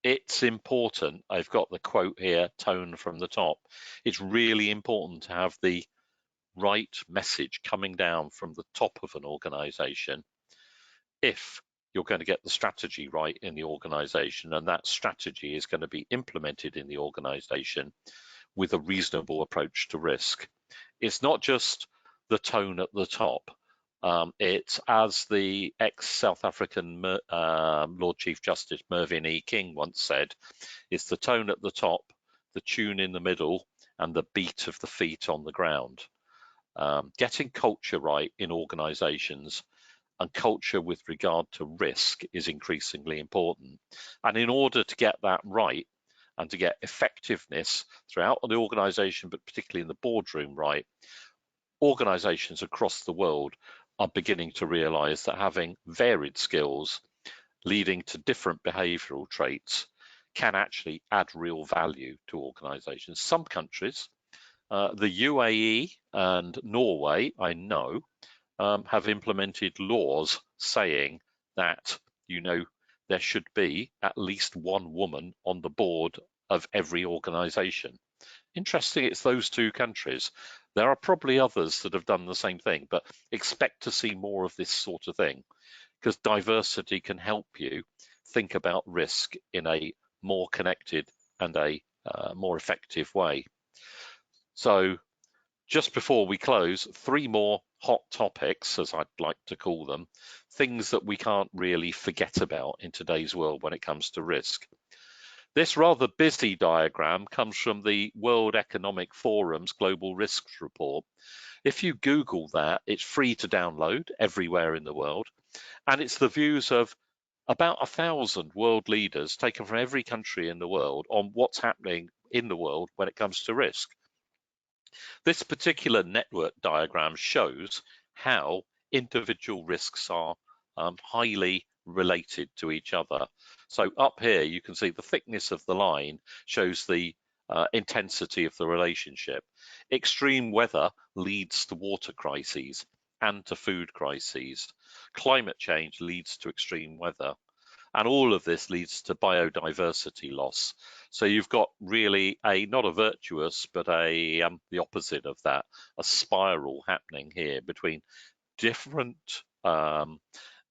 It's important, I've got the quote here, tone from the top. It's really important to have the right message coming down from the top of an organization if you're going to get the strategy right in the organization, and that strategy is going to be implemented in the organization with a reasonable approach to risk. It's not just the tone at the top. It's, as the ex-South African Lord Chief Justice Mervyn E. King once said, it's the tone at the top, the tune in the middle, and the beat of the feet on the ground. Getting culture right in organizations and culture with regard to risk is increasingly important. And in order to get that right and to get effectiveness throughout the organization, but particularly in the boardroom right, organizations across the world are beginning to realize that having varied skills leading to different behavioral traits can actually add real value to organizations. Some countries, the UAE and Norway, I know, have implemented laws saying that, there should be at least one woman on the board of every organization. Interesting, it's those two countries. There are probably others that have done the same thing, but expect to see more of this sort of thing, because diversity can help you think about risk in a more connected and a more effective way. So just before we close, 3 more hot topics, as I'd like to call them, things that we can't really forget about in today's world when it comes to risk. This rather busy diagram comes from the World Economic Forum's Global Risks Report. If you Google that, it's free to download everywhere in the world, and it's the views of about 1,000 world leaders taken from every country in the world on what's happening in the world when it comes to risk. This particular network diagram shows how individual risks are highly related to each other. So up here, you can see the thickness of the line shows the intensity of the relationship. Extreme weather leads to water crises and to food crises. Climate change leads to extreme weather. And all of this leads to biodiversity loss. So you've got really not a virtuous, but the opposite of that, a spiral happening here between different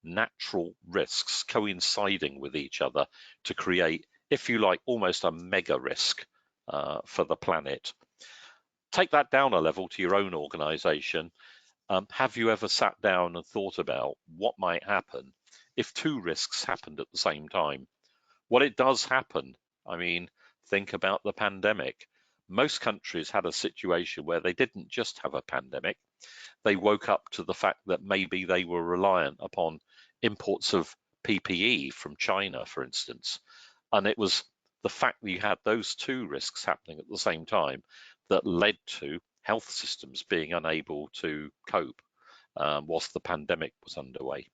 natural risks coinciding with each other to create, if you like, almost a mega risk for the planet. Take that down a level to your own organization. Have you ever sat down and thought about what might happen if 2 risks happened at the same time? Well, it does happen. I mean, think about the pandemic. Most countries had a situation where they didn't just have a pandemic. They woke up to the fact that maybe they were reliant upon imports of PPE from China, for instance. And it was the fact that you had those 2 risks happening at the same time that led to health systems being unable to cope whilst the pandemic was underway.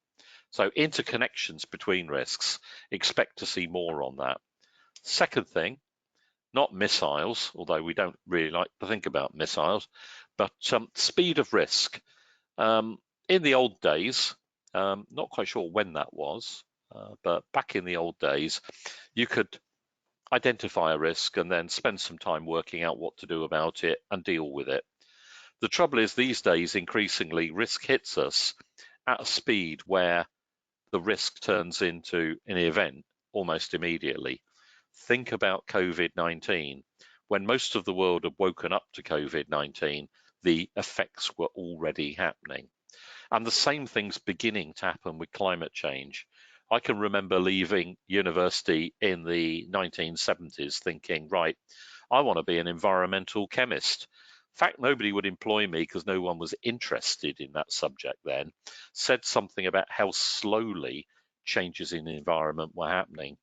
So interconnections between risks, expect to see more on that. Second thing, not missiles, although we don't really like to think about missiles, but speed of risk. In the old days, not quite sure when that was, but back in the old days, you could identify a risk and then spend some time working out what to do about it and deal with it. The trouble is, these days, increasingly, risk hits us at a speed where the risk turns into an event almost immediately. Think about COVID-19. When most of the world had woken up to COVID-19, the effects were already happening. And the same thing's beginning to happen with climate change. I can remember leaving university in the 1970s thinking, right, I want to be an environmental chemist. In fact, nobody would employ me because no one was interested in that subject then. Said something about how slowly changes in the environment were happening.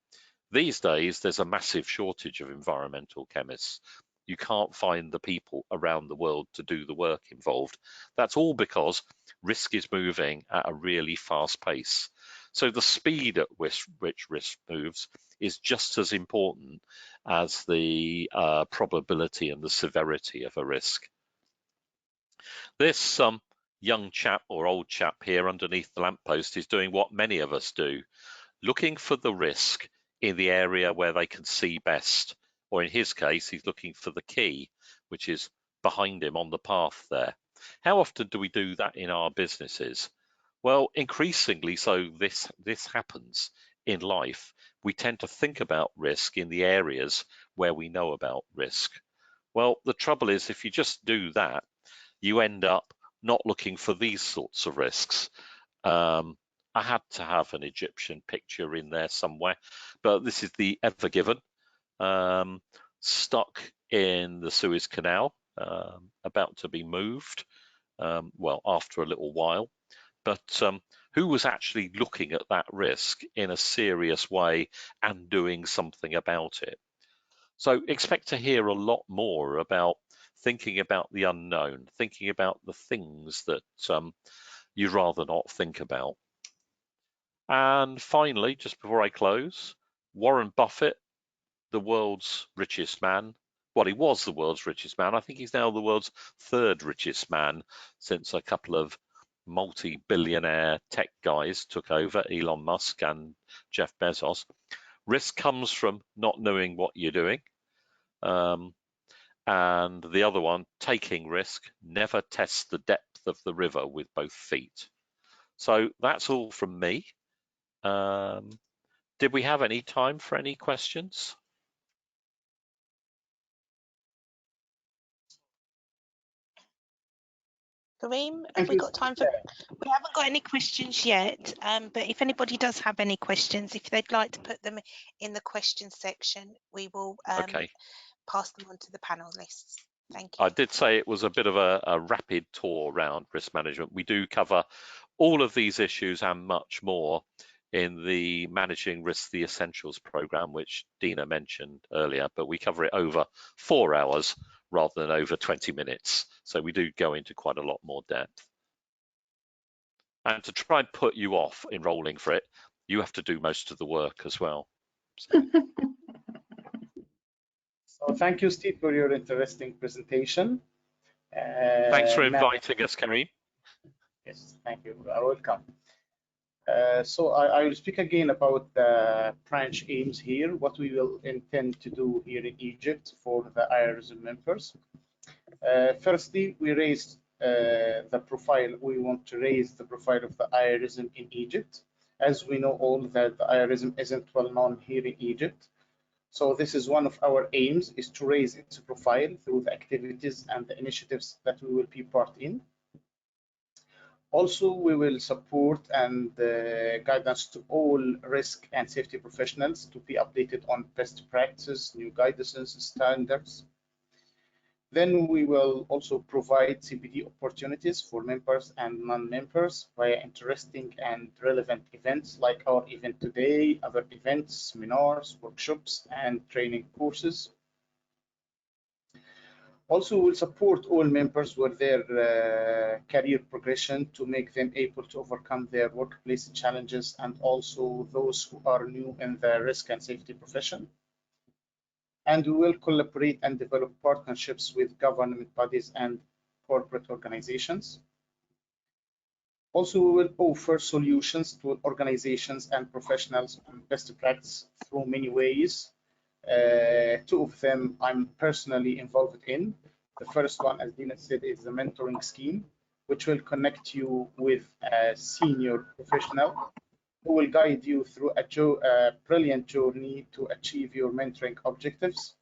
These days, there's a massive shortage of environmental chemists. You can't find the people around the world to do the work involved. That's all because risk is moving at a really fast pace. So the speed at which risk moves is just as important as the probability and the severity of a risk. This young chap or old chap here underneath the lamppost is doing what many of us do, looking for the risk in the area where they can see best, or in his case, he's looking for the key, which is behind him on the path there. How often do we do that in our businesses? Well, increasingly so this happens in life. We tend to think about risk in the areas where we know about risk. Well, the trouble is if you just do that, you end up not looking for these sorts of risks. I had to have an Egyptian picture in there somewhere, but this is the Ever Given, stuck in the Suez Canal, about to be moved, well, after a little while. But who was actually looking at that risk in a serious way and doing something about it? So expect to hear a lot more about thinking about the unknown, thinking about the things that you'd rather not think about. And finally, just before I close, Warren Buffett, the world's richest man. Well, he was the world's richest man. I think he's now the world's third richest man since a couple of multi-billionaire tech guys took over, Elon Musk and Jeff Bezos. Risk comes from not knowing what you're doing. And the other one, taking risk, never test the depth of the river with both feet. So that's all from me. Did we have any time for any questions? Kareem, have we got time for? We haven't got any questions yet, but if anybody does have any questions, if they'd like to put them in the questions section, we will Okay. pass them on to the panelists. Thank you. I did say it was a bit of a rapid tour around risk management. We do cover all of these issues and much more in the Managing Risk, the Essentials program, which Dina mentioned earlier, but we cover it over 4 hours rather than over 20 minutes. So we do go into quite a lot more depth. And to try and put you off enrolling for it, you have to do most of the work as well. So. So thank you, Steve, for your interesting presentation. Thanks for inviting us, Kareem. Yes, thank you. You are welcome. So I will speak again about the branch aims here, what we will intend to do here in Egypt for the IIRSM members. Firstly, we raised the profile. We want to raise the profile of the IIRSM in Egypt. As we know all that the IIRSM isn't well known here in Egypt. So this is one of our aims, is to raise its profile through the activities and the initiatives that we will be part in. Also, we will support and guidance to all risk and safety professionals to be updated on best practices, new guidances, standards. Then we will also provide CPD opportunities for members and non-members via interesting and relevant events like our event today, other events, seminars, workshops, and training courses. Also, we'll support all members with their career progression to make them able to overcome their workplace challenges, and also those who are new in the risk and safety profession. And we will collaborate and develop partnerships with government bodies and corporate organizations. Also, we will offer solutions to organizations and professionals on best practice through many ways. Two of them I'm personally involved in. The first one, as Dina said, is the mentoring scheme, which will connect you with a senior professional who will guide you through a brilliant journey to achieve your mentoring objectives.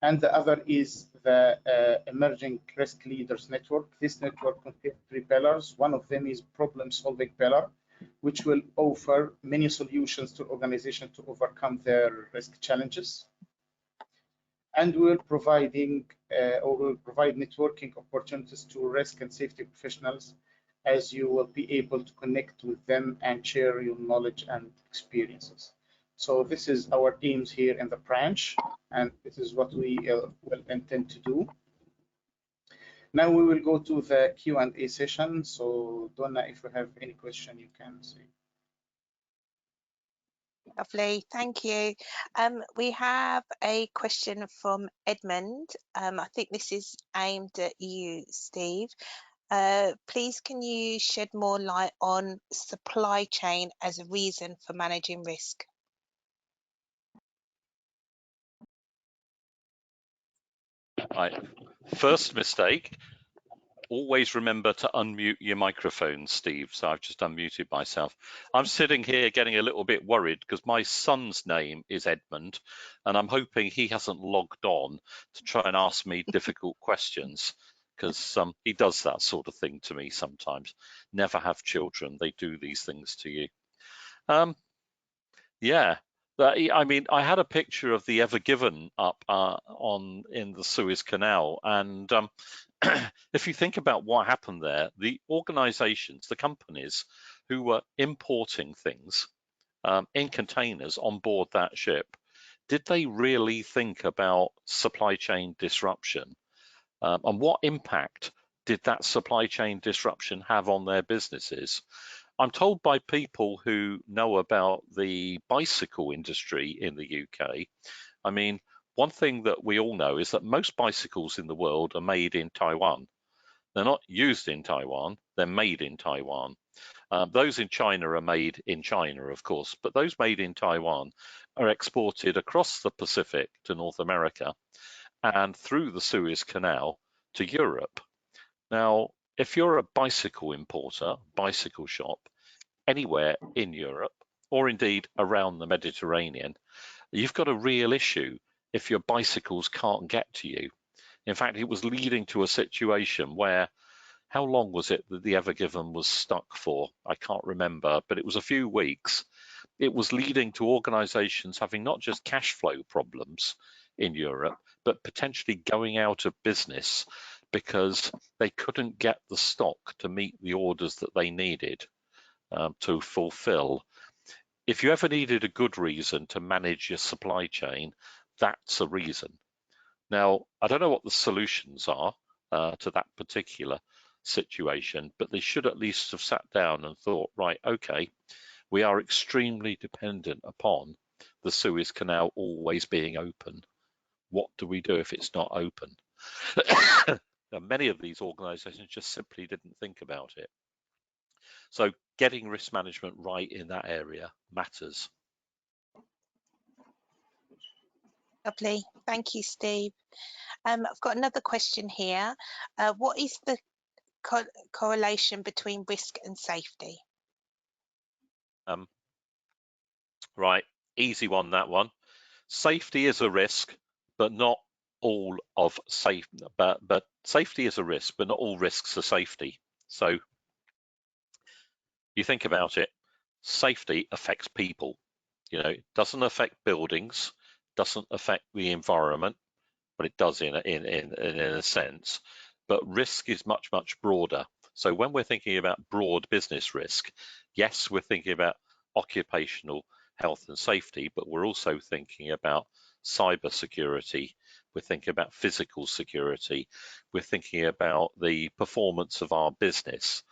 And the other is the Emerging Risk Leaders Network. This network contains 3 pillars. One of them is problem-solving pillar, which will offer many solutions to organizations to overcome their risk challenges. And we'll provide networking opportunities to risk and safety professionals, as you will be able to connect with them and share your knowledge and experiences. So this is our aims here in the branch, and this is what we will intend to do. Now we will go to the Q&A session. So Donna, if you have any question, you can say. Lovely, thank you. We have a question from Edmund. I think this is aimed at you, Steve. Please, can you shed more light on supply chain as a reason for managing risk? Right. First mistake, always remember to unmute your microphone, Steve. So I've just unmuted myself. I'm sitting here getting a little bit worried because my son's name is Edmund, and I'm hoping he hasn't logged on to try and ask me difficult questions, because he does that sort of thing to me sometimes. Never have children. They do these things to you. Yeah. I mean, I had a picture of the Ever Given up in the Suez Canal, and if you think about what happened there, the organizations, the companies who were importing things in containers on board that ship, did they really think about supply chain disruption? And what impact did that supply chain disruption have on their businesses? I'm told by people who know about the bicycle industry in the UK, I mean, one thing that we all know is that most bicycles in the world are made in Taiwan. They're not used in Taiwan, they're made in Taiwan. Those in China are made in China, of course, but those made in Taiwan are exported across the Pacific to North America and through the Suez Canal to Europe. Now, if you're a bicycle importer, bicycle shop, anywhere in Europe, or indeed around the Mediterranean, you've got a real issue if your bicycles can't get to you. In fact, it was leading to a situation where, how long was it that the Ever Given was stuck for? I can't remember, but it was a few weeks. It was leading to organizations having not just cash flow problems in Europe, but potentially going out of business because they couldn't get the stock to meet the orders that they needed to fulfill. If you ever needed a good reason to manage your supply chain, that's a reason. Now, I don't know what the solutions are to that particular situation, but they should at least have sat down and thought, right, okay, we are extremely dependent upon the Suez Canal always being open. What do we do if it's not open? Now, many of these organizations just simply didn't think about it. So getting risk management right in that area matters. Lovely, thank you, Steve. I've got another question here. What is the correlation between risk and safety? Right, easy one, that one. Safety is a risk, but not all of safe. But safety is a risk, but not all risks are safety. So you think about it, safety affects people. You know, it doesn't affect buildings, doesn't affect the environment, but it does in a sense. But risk is much, much broader. So when we're thinking about broad business risk, yes, we're thinking about occupational health and safety, but we're also thinking about cyber security. We're thinking about physical security. We're thinking about the performance of our business.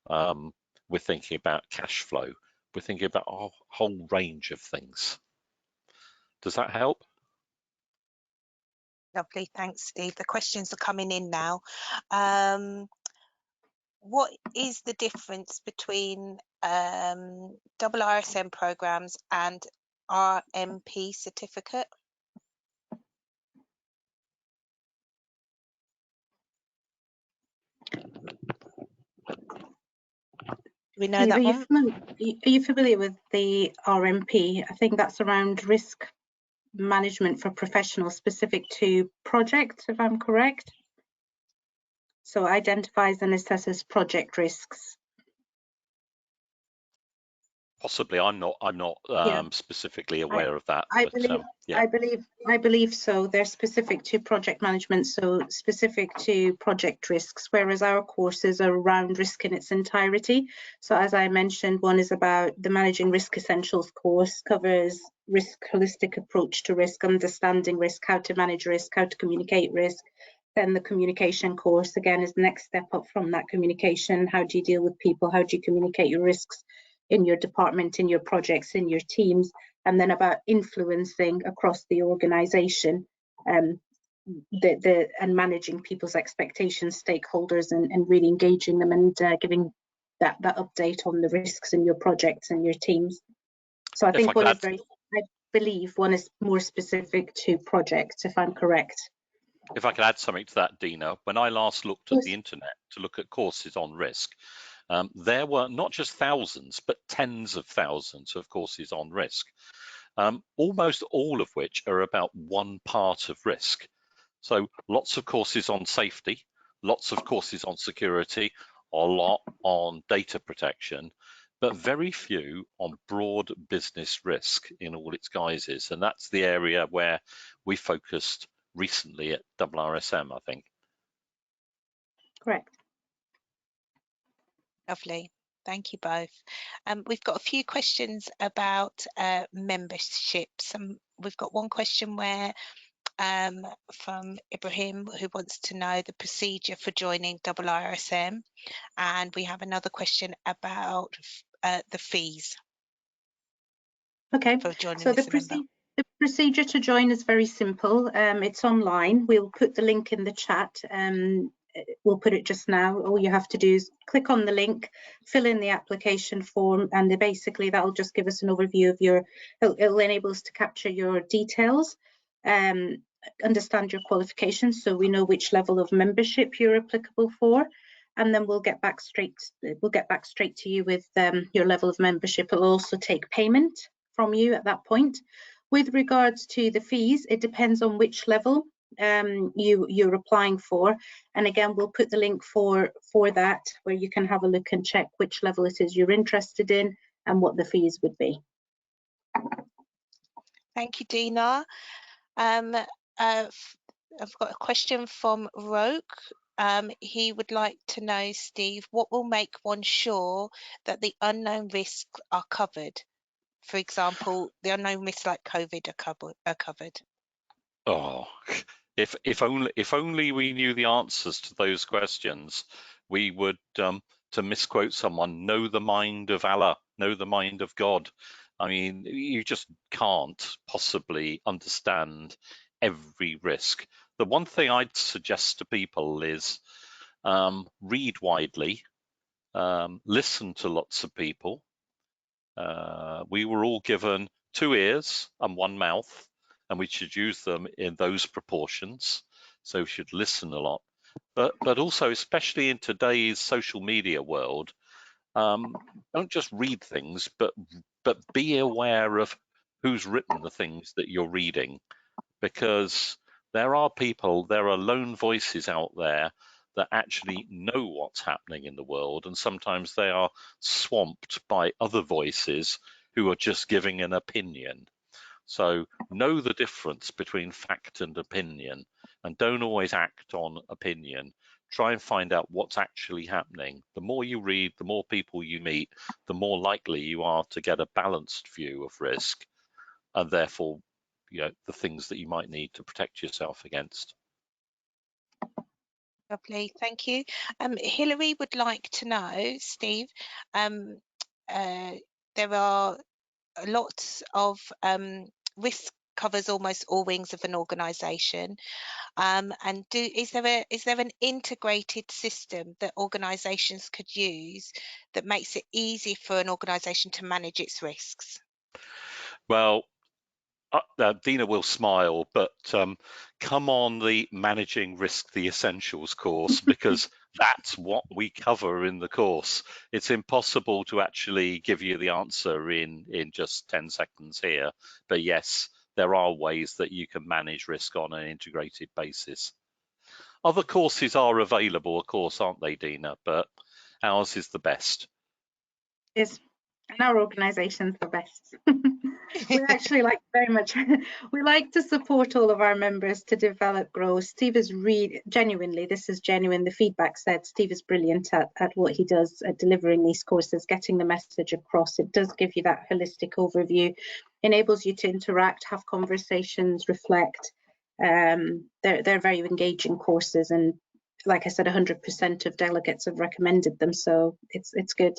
We're thinking about cash flow. We're thinking about a whole range of things. Does that help? Lovely, thanks, Steve. The questions are coming in now. What is the difference between IIRSM programs and RMP certificate? Do we know Steve, that one? are you familiar with the RMP? I think that's around risk management for professionals specific to projects, if I'm correct. So identifies and assesses project risks. Possibly, I'm not Yeah. specifically aware of that. I But believe, yeah, I believe so. They're specific to project management, so specific to project risks, whereas our courses are around risk in its entirety. So as I mentioned, one is about the Managing Risk Essentials course, covers risk, holistic approach to risk, understanding risk, how to manage risk, how to communicate risk. Then the communication course, again, is the next step up from that communication. How do you deal with people? How do you communicate your risks in your department, in your projects, in your teams? And then about influencing across the organisation, and managing people's expectations, stakeholders, and really engaging them, and giving that update on the risks in your projects and your teams. So I think one is very, I believe one is more specific to projects, if I'm correct. if I could add something to that, Dina, when I last looked at the internet to look at courses on risk, there were not just thousands, but tens of thousands of courses on risk, almost all of which are about one part of risk. So lots of courses on safety, lots of courses on security, a lot on data protection, but very few on broad business risk in all its guises. And that's the area where we focused recently at IIRSM, I think. Correct. Lovely. Thank you both. We've got a few questions about memberships. We've got one question where from Ibrahim, who wants to know the procedure for joining IIRSM, and we have another question about the fees. Okay, for joining so as a member. The procedure to join is very simple. It's online. We'll put the link in the chat. We'll put it just now. All you have to do is click on the link, fill in the application form, and basically that will just give us an overview of your, it'll enable us to capture your details, understand your qualifications, so we know which level of membership you're applicable for, and then we'll get back straight to you with your level of membership. It'll also take payment from you at that point. With regards to the fees, it depends on which level you're applying for, and again we'll put the link for that, where you can have a look and check which level it is you're interested in and what the fees would be. Thank you, Dina. I've got a question from Roke. He would like to know, Steve, what will make one sure that the unknown risks are covered? For example, the unknown risks like COVID are covered. Oh, if only we knew the answers to those questions, we would, to misquote someone, know the mind of Allah, know the mind of God. I mean, you just can't possibly understand every risk. The one thing I'd suggest to people is read widely, listen to lots of people. We were all given 2 ears and 1 mouth, and we should use them in those proportions. So we should listen a lot, but also, especially in today's social media world, don't just read things, but be aware of who's written the things that you're reading, because there are lone voices out there that actually know what's happening in the world, and sometimes they are swamped by other voices who are just giving an opinion. So know the difference between fact and opinion, and don't always act on opinion. Try and find out what's actually happening. The more you read, the more people you meet, the more likely you are to get a balanced view of risk, and therefore, the things that you might need to protect yourself against. Lovely, thank you. Hilary would like to know, Steve, there are lots of risk covers almost all wings of an organisation, and is there an integrated system that organisations could use that makes it easy for an organisation to manage its risks? Well, Dina will smile, but come on the Managing Risk, the Essentials course, because that's what we cover in the course. It's impossible to actually give you the answer in just 10 seconds here, but yes, there are ways that you can manage risk on an integrated basis. Other courses are available, of course, aren't they, Dina? But ours is the best. Yes. And our organisation's the best. We actually like very much, we like to support all of our members to develop, grow. Steve is really, genuinely, this is genuine, the feedback said Steve is brilliant at what he does at delivering these courses, getting the message across. It does give you that holistic overview, enables you to interact, have conversations, reflect. They're very engaging courses, and like I said, 100% of delegates have recommended them, so it's good.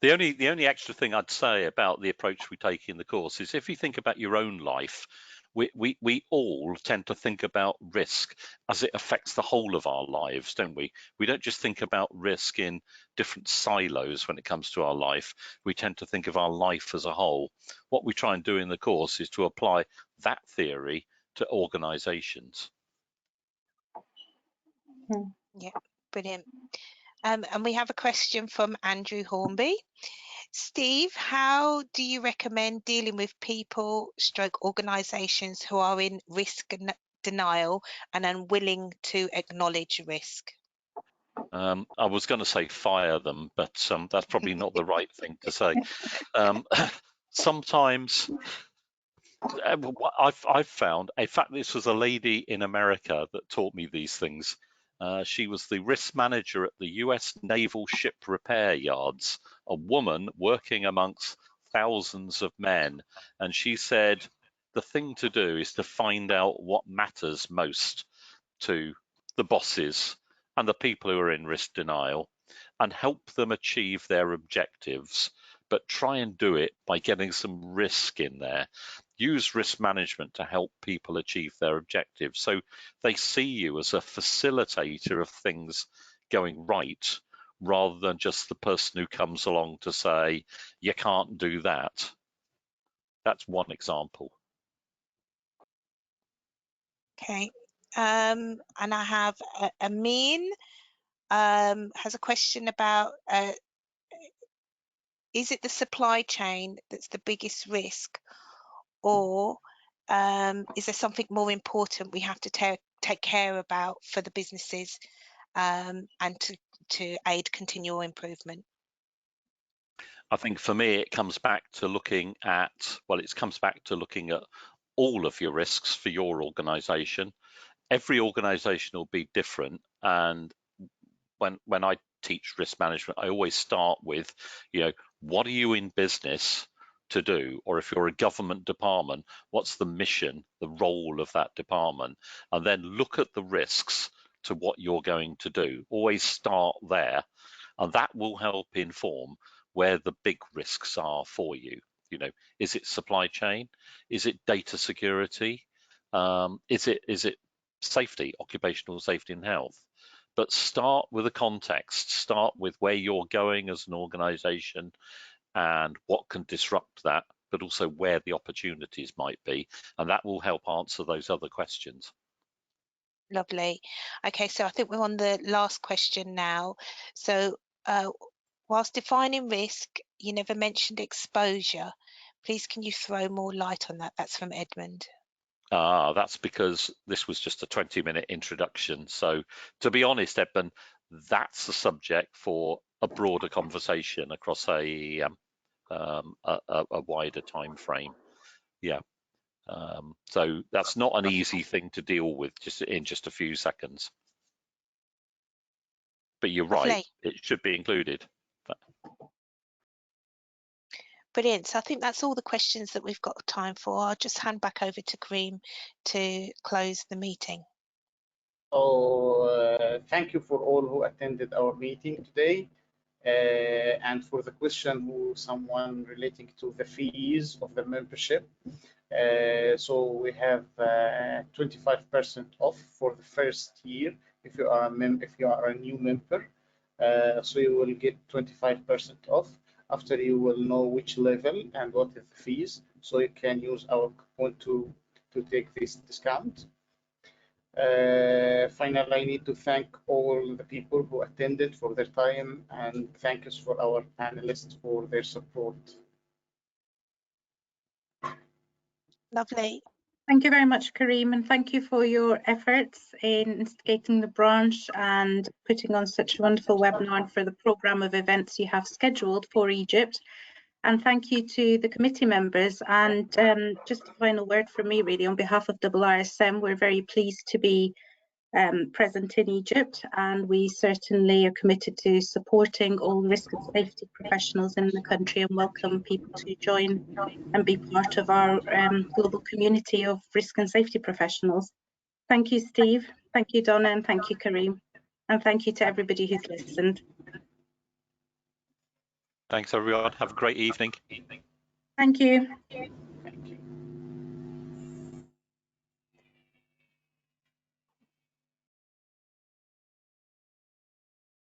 The only extra thing I'd say about the approach we take in the course is if you think about your own life, we all tend to think about risk as it affects the whole of our lives, don't we? We don't just think about risk in different silos when it comes to our life. We tend to think of our life as a whole. What we try and do in the course is to apply that theory to organisations. Yeah, brilliant. And we have a question from Andrew Hornby. Steve, how do you recommend dealing with people / organisations who are in risk denial and unwilling to acknowledge risk? I was going to say fire them, but that's probably not the right thing to say. Sometimes I've found, in fact, this was a lady in America that taught me these things. She was the risk manager at the US Naval Ship Repair Yards, a woman working amongst thousands of men. And she said, the thing to do is to find out what matters most to the bosses and the people who are in risk denial and help them achieve their objectives, but try and do it by getting some risk in there. Use risk management to help people achieve their objectives. So they see you as a facilitator of things going right, rather than just the person who comes along to say, you can't do that. That's one example. Okay. And I have Amin has a question about, is it the supply chain that's the biggest risk, or is there something more important we have to take care about for the businesses and to aid continual improvement? I think for me, it comes back to looking at, well, it comes back to looking at all of your risks for your organization. Every organization will be different. And when I teach risk management, I always start with, what are you in business to do? Or if you're a government department, what's the mission, the role of that department? And then look at the risks to what you're going to do. Always start there. And that will help inform where the big risks are for you. Is it supply chain? Is it data security? Is it safety, occupational safety and health? But start with a context, start with where you're going as an organization and what can disrupt that, but also where the opportunities might be. And that will help answer those other questions. Lovely. Okay, so I think we're on the last question now. So whilst defining risk, you never mentioned exposure. Please, can you throw more light on that? That's from Edmund. That's because this was just a 20-minute introduction. So to be honest, Edmund, that's the subject for a broader conversation across a wider time frame. Yeah. So that's not an easy thing to deal with just in just a few seconds. But you're Lovely. right, it should be included. Brilliant. So I think that's all the questions that we've got time for. I'll just hand back over to Kareem to close the meeting. So thank you for all who attended our meeting today. And for the question who someone relating to the fees of the membership. So we have 25% off for the first year if you are a new member. So you will get 25% off. After you will know which level and what is the fees, so you can use our coupon to take this discount. Finally, I need to thank all the people who attended for their time, and thanks for our panelists for their support. Lovely. Thank you very much, Kareem, and thank you for your efforts in instigating the branch and putting on such a wonderful webinar and for the programme of events you have scheduled for Egypt. And thank you to the committee members. And just a final word from me, really, on behalf of IIRSM, we're very pleased to be present in Egypt, and we certainly are committed to supporting all risk and safety professionals in the country and welcome people to join and be part of our global community of risk and safety professionals. Thank you, Steve. Thank you, Donna, and thank you, Kareem. And thank you to everybody who's listened. Thanks, everyone. Have a great evening. Thank you.